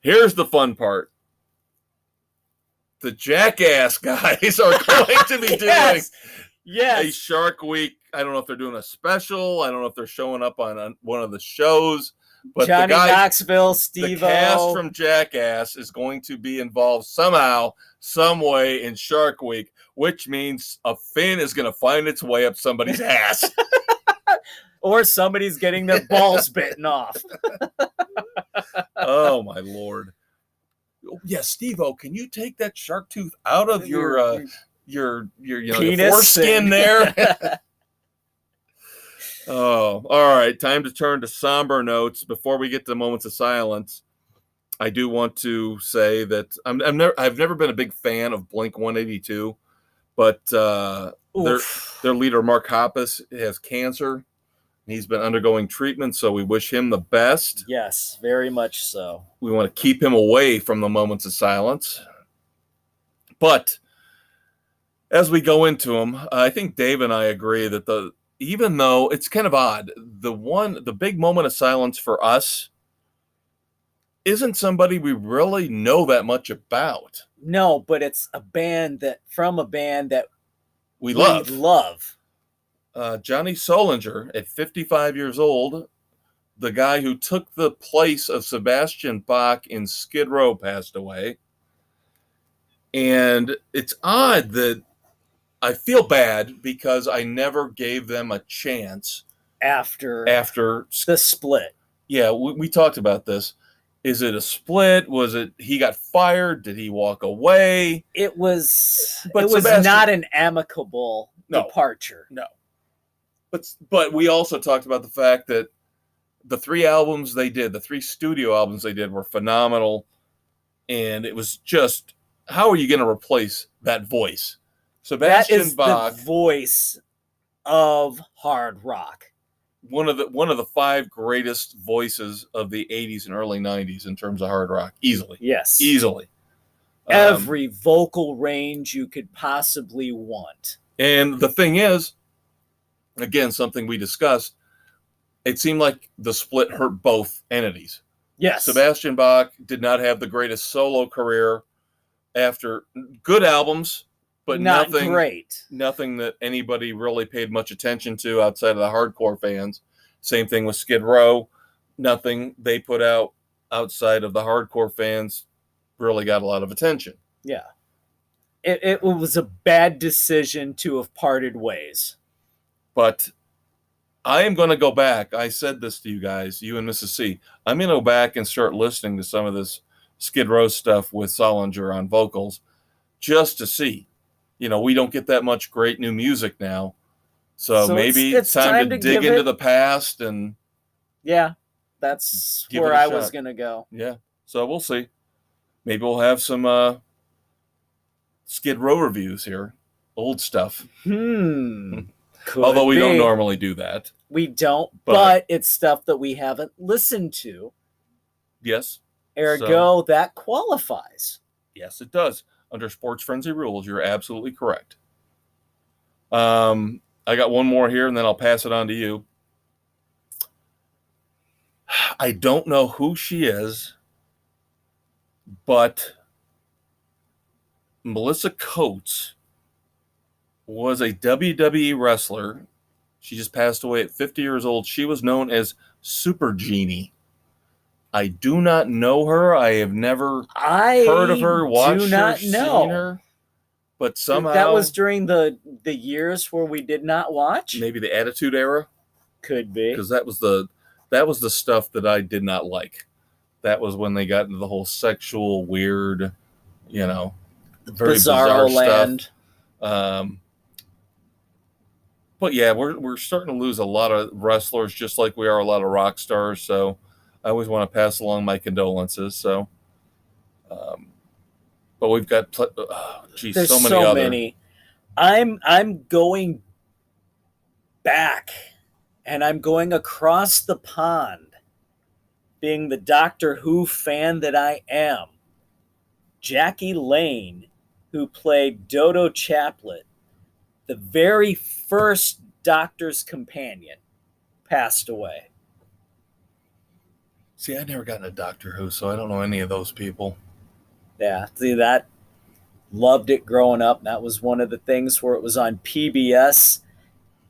Here's the fun part. The Jackass guys are going to be doing a Shark Week. I don't know if they're doing a special. I don't know if they're showing up on one of the shows. But Johnny Knoxville, Steve-O. The cast from Jackass is going to be involved somehow, some way in Shark Week, which means a fin is going to find its way up somebody's ass. Or somebody's getting their balls bitten off. Oh, my Lord. Yeah, Steve-O, can you take that shark tooth out of your foreskin there? Oh, all right. Time to turn to somber notes. Before we get to moments of silence, I do want to say that I've never been a big fan of Blink-182, but their leader Mark Hoppus has cancer. He's been undergoing treatment, so we wish him the best. Yes, very much so. We want to keep him away from the moments of silence. But as we go into them, I think Dave and I agree that even though it's kind of odd, the big moment of silence for us isn't somebody we really know that much about. No, but it's a band that we love. Johnny Solinger, at 55 years old, the guy who took the place of Sebastian Bach in Skid Row, passed away. And it's odd that I feel bad because I never gave them a chance after the split. Yeah, we talked about this. Is it a split? Was it he got fired? Did he walk away? It was not an amicable departure. No. But we also talked about the fact that the 3 albums they did, the 3 studio albums they did, were phenomenal. And it was just, how are you going to replace that voice? Sebastian Bach, the voice of hard rock. One of the 5 greatest voices of the 80s and early 90s in terms of hard rock. Easily. Yes. Easily. Every vocal range you could possibly want. And the thing is, again, something we discussed, it seemed like the split hurt both entities. Yes. Sebastian Bach did not have the greatest solo career after good albums, but not great. Nothing that anybody really paid much attention to outside of the hardcore fans. Same thing with Skid Row. nothing they put out outside of the hardcore fans really got a lot of attention. Yeah. It was a bad decision to have parted ways. But I am going to go back. I said this to you guys, you and Mrs. C. I'm going to go back and start listening to some of this Skid Row stuff with Solinger on vocals just to see. You know, we don't get that much great new music now. So maybe it's time to dig into the past and... Yeah, that's where I was going to go. Yeah, so we'll see. Maybe we'll have some Skid Row reviews here. Old stuff. Although we don't normally do that. We don't, but it's stuff that we haven't listened to. Yes. Ergo, that qualifies. Yes, it does. Under Sports Frenzy rules, you're absolutely correct. I got one more here, and then I'll pass it on to you. I don't know who she is, but Melissa Coates was a WWE wrestler. She just passed away at 50 years old. She was known as Super Genie. I do not know her. I have never heard of her, watched her, seen her. But somehow... That was during the years where we did not watch? Maybe the Attitude Era? Could be. Because that was the stuff that I did not like. That was when they got into the whole sexual, weird, very bizarre land stuff. But yeah, we're starting to lose a lot of wrestlers, just like we are a lot of rock stars. So I always want to pass along my condolences. So, but we've got there's so many. I'm going back, and I'm going across the pond, being the Doctor Who fan that I am. Jackie Lane, who played Dodo Chaplet, the very first Doctor's companion, passed away. See, I never got into Doctor Who, so I don't know any of those people. Yeah, see that? Loved it growing up. That was one of the things where it was on PBS.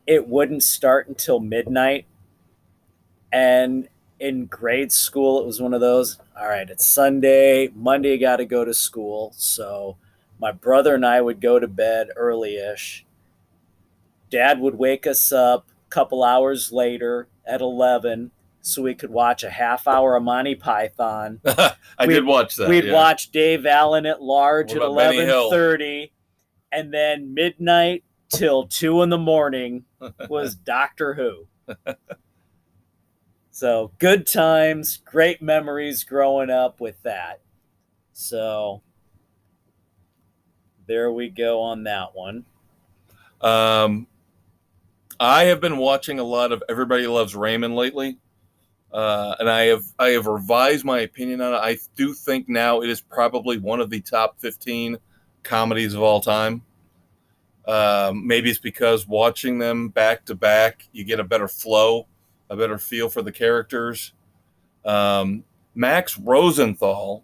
It wouldn't start until midnight. And in grade school, it was one of those, all right, it's Sunday, Monday, got to go to school. So my brother and I would go to bed early-ish. Dad would wake us up a couple hours later at 11 so we could watch a half-hour of Monty Python. I did watch that. We'd watch Dave Allen at Large at 11:30, and then midnight till 2 in the morning was Doctor Who. So good times, great memories growing up with that. So there we go on that one. I have been watching a lot of Everybody Loves Raymond lately, and I have revised my opinion on it. I do think now it is probably one of the top 15 comedies of all time. Maybe it's because watching them back to back, you get a better flow, a better feel for the characters. Max Rosenthal,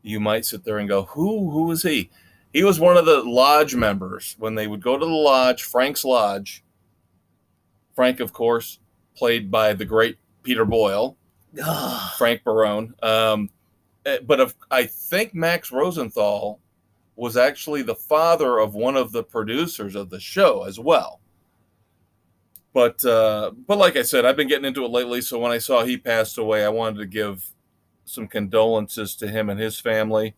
you might sit there and go, who is he? He was one of the lodge members when they would go to the lodge, Frank's Lodge. Frank, of course, played by the great Peter Boyle, Frank Barone. But I think Max Rosenthal was actually the father of one of the producers of the show as well. But like I said, I've been getting into it lately, so when I saw he passed away, I wanted to give some condolences to him and his family.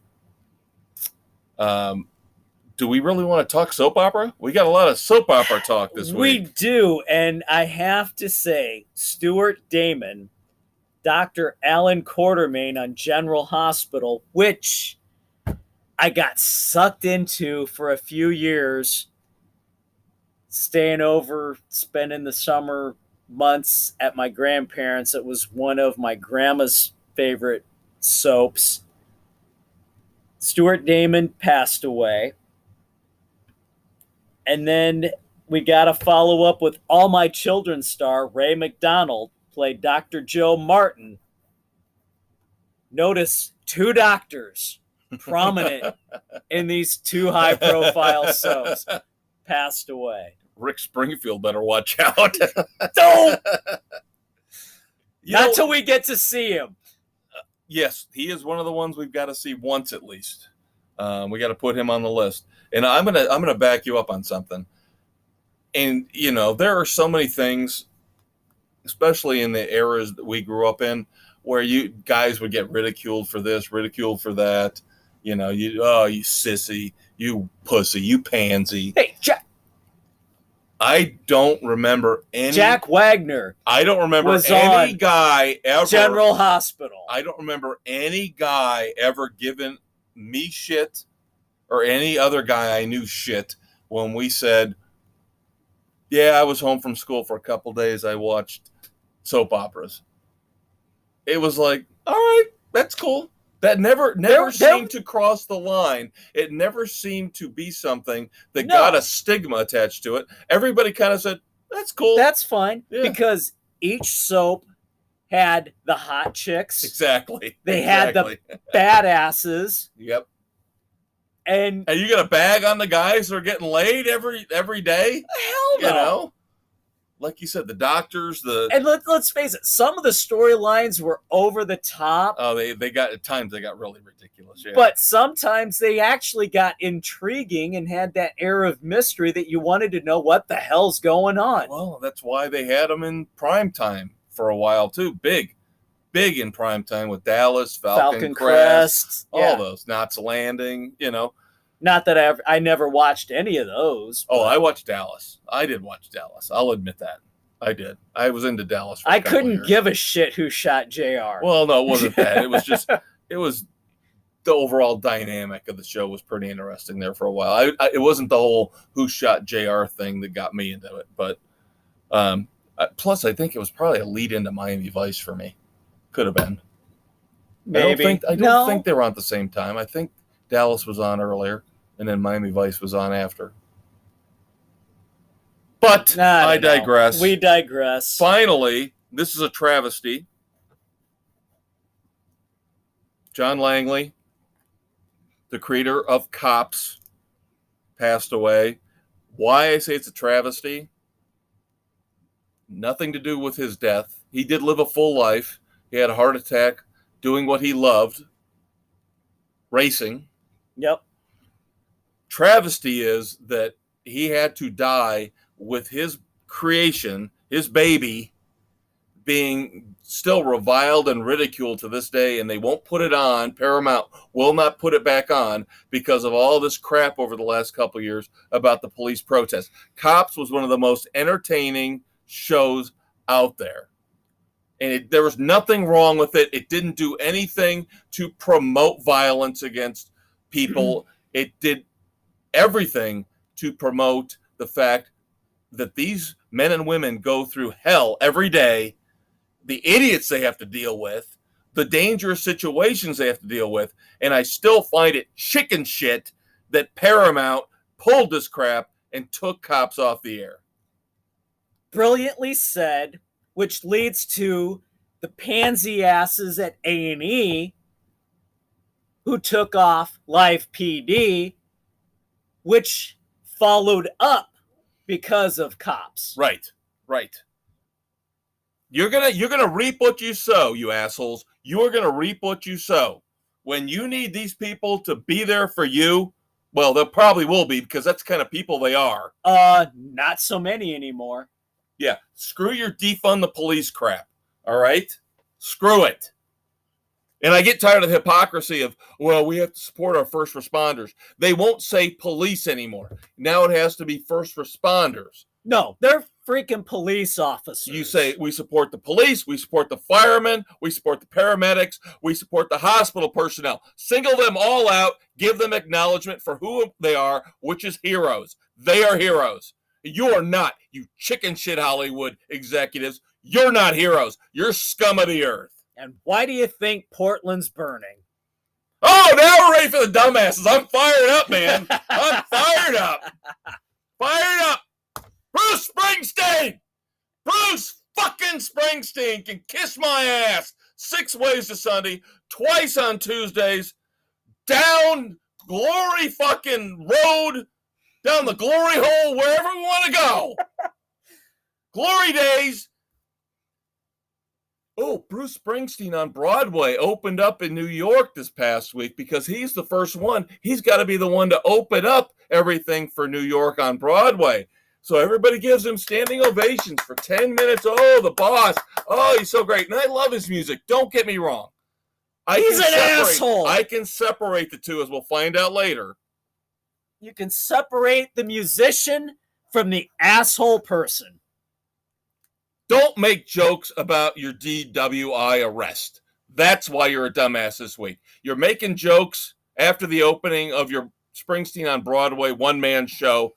Do we really want to talk soap opera? We got a lot of soap opera talk this week. We do, and I have to say, Stuart Damon, Dr. Alan Quartermain on General Hospital, which I got sucked into for a few years, staying over, spending the summer months at my grandparents'. It was one of my grandma's favorite soaps. Stuart Damon passed away. And then we got to follow up with All My Children star Ray McDonald, played Dr. Joe Martin. Notice 2 doctors prominent in these 2 high-profile soaps passed away. Rick Springfield better watch out. Don't! Not till we get to see him. Yes, he is one of the ones we've got to see once at least. We got to put him on the list. And I'm gonna back you up on something. And there are so many things, especially in the eras that we grew up in, where you guys would get ridiculed for this, ridiculed for that. You sissy, you pussy, you pansy. Hey, Jack. I don't remember any. Jack Wagner. I don't remember any guy ever. General Hospital. I don't remember any guy ever giving me shit or any other guy I knew shit when we said, yeah, I was home from school for a couple days. I watched soap operas. It was like, all right, that's cool. That never seemed to cross the line. It never seemed to be something that got a stigma attached to it. Everybody kind of said, that's cool. That's fine. Yeah. Because each soap had the hot chicks. Exactly. They had the badasses. Yep. And you got a bag on the guys that are getting laid every day? Hell no. Like you said, the doctors, and let's face it, some of the storylines were over the top. Oh, they got at times they got really ridiculous. Yeah. But sometimes they actually got intriguing and had that air of mystery that you wanted to know what the hell's going on. Well, that's why they had them in prime time for a while too. Big in prime time with Dallas, Falcon Crest, all those. Knots Landing. Not that I never watched any of those. Oh, I watched Dallas. I did watch Dallas. I'll admit that. I did. I was into Dallas for a couple couldn't years. give a shit who shot JR. Well, no, it wasn't that. It was the overall dynamic of the show was pretty interesting there for a while. It wasn't the whole who shot JR thing that got me into it. But plus, I think it was probably a lead into Miami Vice for me. Could have been. Maybe. I don't think they were on at the same time. I think Dallas was on earlier. And then Miami Vice was on after. But I digress. We digress. Finally, this is a travesty. John Langley, the creator of Cops, passed away. Why I say it's a travesty? Nothing to do with his death. He did live a full life. He had a heart attack doing what he loved, racing. Yep. Travesty is that he had to die with his creation, his baby, being still reviled and ridiculed to this day, and they won't put it on. Paramount will not put it back on because of all this crap over the last couple of years about the police protest. Cops was one of the most entertaining shows out there. And there was nothing wrong with it. It didn't do anything to promote violence against people. It did everything to promote the fact that these men and women go through hell every day, the idiots they have to deal with, the dangerous situations they have to deal with, and I still find it chicken shit that Paramount pulled this crap and took Cops off the air. Brilliantly said, which leads to the pansy asses at A&E who took off Live PD, which followed up because of Cops. Right. You're gonna reap what you sow, you assholes. You are gonna reap what you sow. When you need these people to be there for you, well, they probably will be because that's the kind of people they are. Not so many anymore. Yeah, screw your defund the police crap. All right, screw it. And I get tired of the hypocrisy of, well, we have to support our first responders. They won't say police anymore. Now it has to be first responders. No, they're freaking police officers. You say we support the police, we support the firemen, we support the paramedics, we support the hospital personnel. Single them all out, give them acknowledgement for who they are, which is heroes. They are heroes. You are not, you chicken shit Hollywood executives. You're not heroes. You're scum of the earth. And why do you think Portland's burning? Oh, now we're ready for the dumbasses. I'm fired up, man. I'm fired up. Fired up. Bruce Springsteen. Bruce fucking Springsteen can kiss my ass 6 ways to Sunday, twice on Tuesdays, down glory fucking road, down the glory hole, wherever we want to go. Glory days. Oh, Bruce Springsteen on Broadway opened up in New York this past week because he's the first one. He's got to be the one to open up everything for New York on Broadway. So everybody gives him standing ovations for 10 minutes. Oh, the boss. Oh, he's so great. And I love his music. Don't get me wrong. He's an asshole. I can separate the two, as we'll find out later. You can separate the musician from the asshole person. Don't make jokes about your DWI arrest. That's why you're a dumbass this week. You're making jokes after the opening of your Springsteen on Broadway one-man show.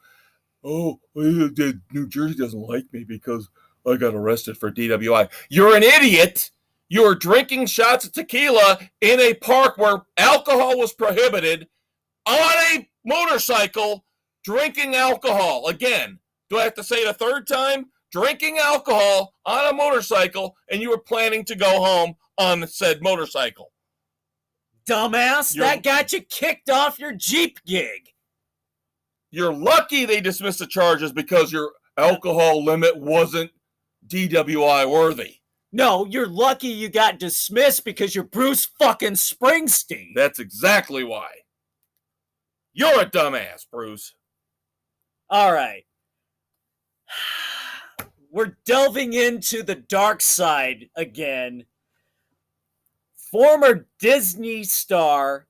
Oh, New Jersey doesn't like me because I got arrested for DWI. You're an idiot. You're drinking shots of tequila in a park where alcohol was prohibited on a motorcycle, drinking alcohol. Again, do I have to say it a third time? Drinking alcohol on a motorcycle, and you were planning to go home on said motorcycle. Dumbass, that got you kicked off your Jeep gig. You're lucky they dismissed the charges because your alcohol limit wasn't DWI worthy. No, you're lucky you got dismissed because you're Bruce fucking Springsteen. That's exactly why. You're a dumbass, Bruce. All right. We're delving into the dark side again. Former Disney star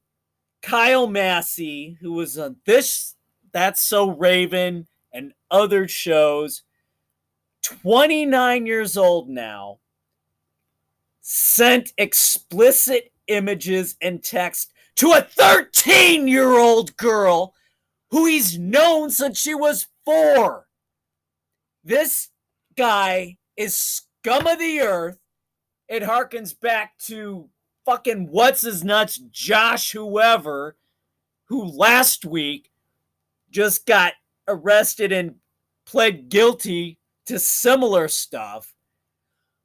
Kyle Massey, who was on This, That's So Raven, and other shows, 29 years old now, sent explicit images and text to a 13-year-old girl who he's known since she was 4. This guy is scum of the earth. It harkens back to fucking what's-his-nuts Josh whoever, who last week just got arrested and pled guilty to similar stuff.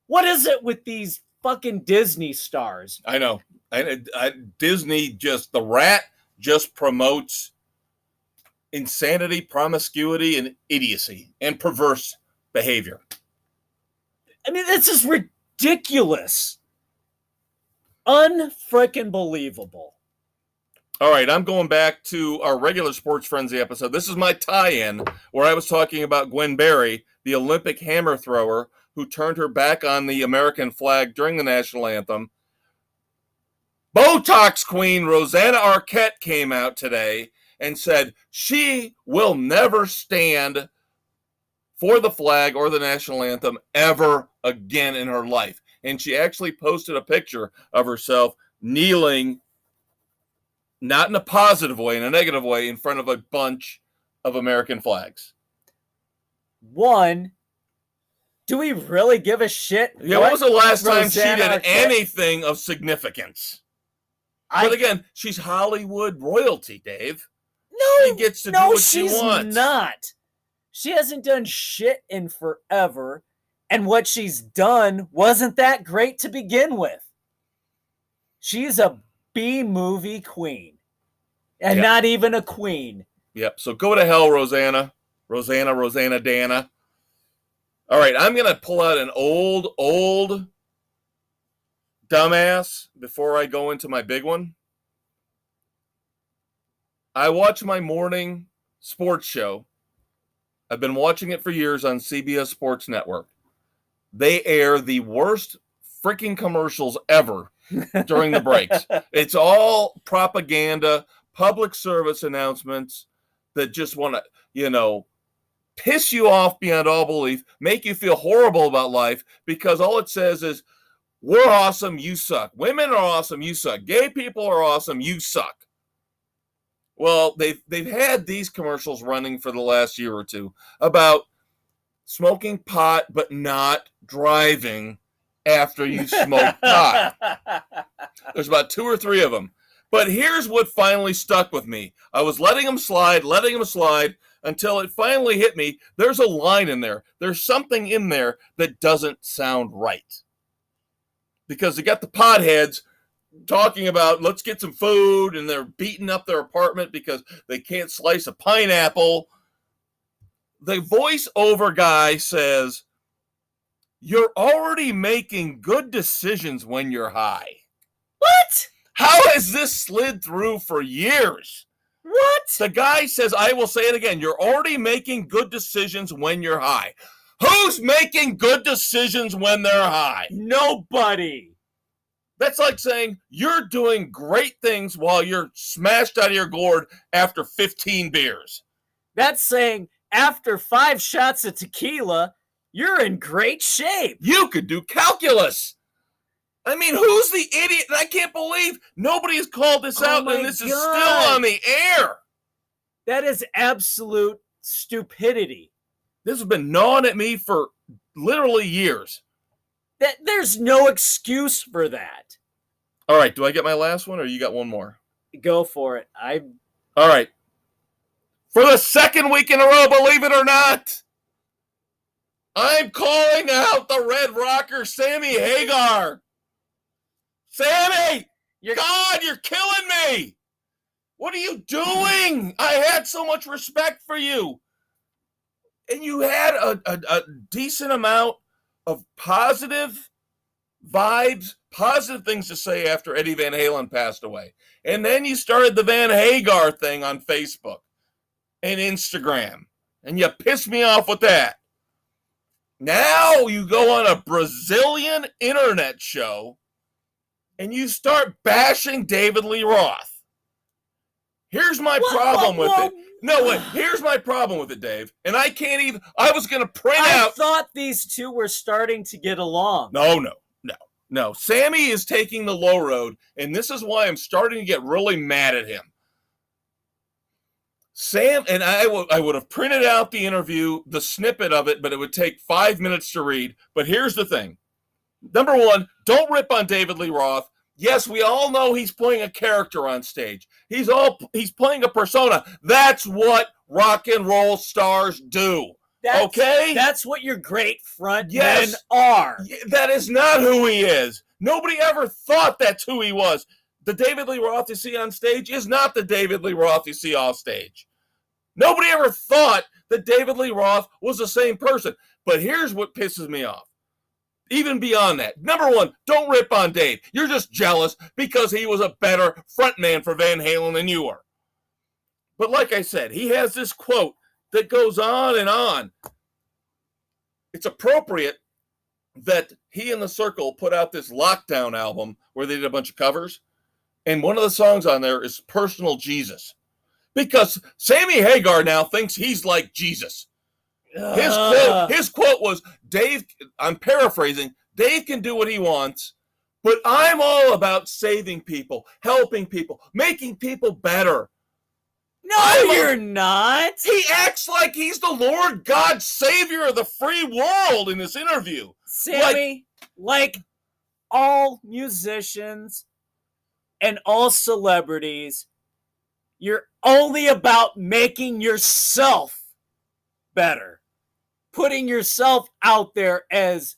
What is it with these fucking Disney stars? I know. Disney the rat just promotes insanity, promiscuity, and idiocy, and perverse behavior. I mean, this is ridiculous. Unfreaking believable. All right, I'm going back to our regular Sports Frenzy episode. This is my tie-in where I was talking about Gwen Berry, the Olympic hammer thrower who turned her back on the American flag during the national anthem. Botox queen Rosanna Arquette came out today and said she will never stand for the flag or the national anthem ever again in her life. And she actually posted a picture of herself kneeling, not in a positive way, in a negative way, in front of a bunch of American flags. One, do we really give a shit? Yeah, when was the last time she did anything of significance? But again, she's Hollywood royalty, Dave. No, she gets to do what she wants. She's not. She hasn't done shit in forever, and what she's done wasn't that great to begin with. She's a B-movie queen, and not even a queen. Yep, so go to hell, Rosanna. Rosanna, Dana. All right, I'm going to pull out an old dumbass before I go into my big one. I watch my morning sports show. I've been watching it for years on CBS Sports Network. They air the worst freaking commercials ever during the breaks. It's all propaganda, public service announcements that just want to, piss you off beyond all belief, make you feel horrible about life because all it says is, we're awesome, you suck. Women are awesome, you suck. Gay people are awesome, you suck. Well, they've had these commercials running for the last year or two about smoking pot but not driving after you smoke pot. There's about 2 or 3 of them. But here's what finally stuck with me. I was letting them slide until it finally hit me. There's a line in there. There's something in there that doesn't sound right. Because they got the potheads talking about, let's get some food, and they're beating up their apartment because they can't slice a pineapple. The voiceover guy says, You're already making good decisions when you're high. What? How has this slid through for years? What? The guy says, I will say it again, you're already making good decisions when you're high. Who's making good decisions when they're high? Nobody. That's like saying you're doing great things while you're smashed out of your gourd after 15 beers. That's saying after 5 shots of tequila, you're in great shape. You could do calculus. I mean, who's the idiot? I can't believe nobody has called this out, and this is still on the air. That is absolute stupidity. This has been gnawing at me for literally years. There's no excuse for that. All right, do I get my last one, or you got one more? Go for it. All right. For the second week in a row, believe it or not, I'm calling out the Red Rocker, Sammy Hagar. Sammy! God, you're killing me! What are you doing? I had so much respect for you. And you had a decent amount of positive vibes, positive things to say after Eddie Van Halen passed away. And then you started the Van Hagar thing on Facebook and Instagram. And you pissed me off with that. Now you go on a Brazilian internet show and you start bashing David Lee Roth. Here's my problem with it. No, wait. Here's my problem with it, Dave. And I can't even. I was going to print out. I thought these two were starting to get along. No. Sammy is taking the low road, and this is why I'm starting to get really mad at him. Sam and I would have printed out the interview, the snippet of it, but it would take 5 minutes to read. But here's the thing. Number one, don't rip on David Lee Roth. Yes, we all know he's playing a character on stage. He's playing a persona. That's what rock and roll stars do. Okay? That's what your great front men are. That is not who he is. Nobody ever thought that's who he was. The David Lee Roth you see on stage is not the David Lee Roth you see off stage. Nobody ever thought that David Lee Roth was the same person. But here's what pisses me off. Even beyond that. Number one, don't rip on Dave. You're just jealous because he was a better frontman for Van Halen than you were. But like I said, he has this quote that goes on and on. It's appropriate that he and the Circle put out this Lockdown album where they did a bunch of covers. And one of the songs on there is Personal Jesus. Because Sammy Hagar now thinks he's like Jesus. His quote was, Dave, I'm paraphrasing, Dave can do what he wants, but I'm all about saving people, helping people, making people better. No, you're not. He acts like he's the Lord God Savior of the free world in this interview. Sammy, like all musicians and all celebrities, you're only about making yourself better. Putting yourself out there as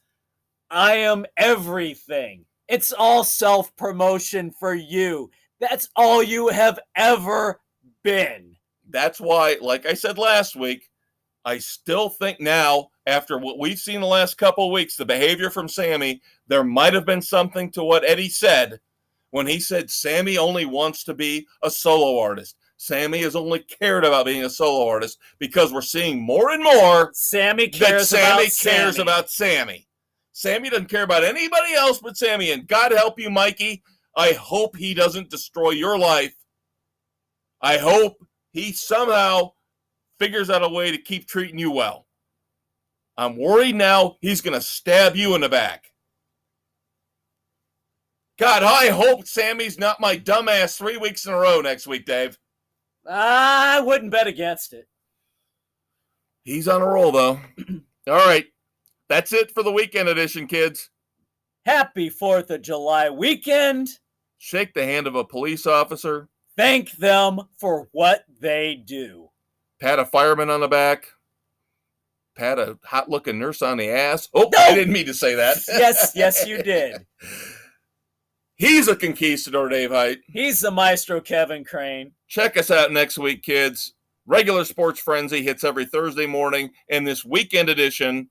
I am everything. It's all self-promotion for you. That's all you have ever been. That's why, like I said last week, I still think now, after what we've seen the last couple of weeks, the behavior from Sammy, there might have been something to what Eddie said when he said Sammy only wants to be a solo artist. Sammy has only cared about being a solo artist because we're seeing more and more Sammy cares about Sammy. Sammy doesn't care about anybody else but Sammy. And God help you, Mikey. I hope he doesn't destroy your life. I hope he somehow figures out a way to keep treating you well. I'm worried now he's going to stab you in the back. God, I hope Sammy's not my dumbass 3 weeks in a row next week, Dave. I wouldn't bet against it. He's on a roll, though. All right. That's it for the weekend edition, kids. Happy 4th of July weekend. Shake the hand of a police officer. Thank them for what they do. Pat a fireman on the back. Pat a hot-looking nurse on the ass. Oh, no! I didn't mean to say that. Yes, you did. He's a conquistador, Dave Height. He's the maestro, Kevin Crane. Check us out next week, kids. Regular Sports Frenzy hits every Thursday morning, and this weekend edition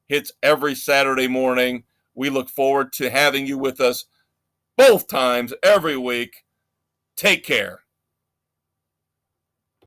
hits every Saturday morning. We look forward to having you with us both times every week. Take care.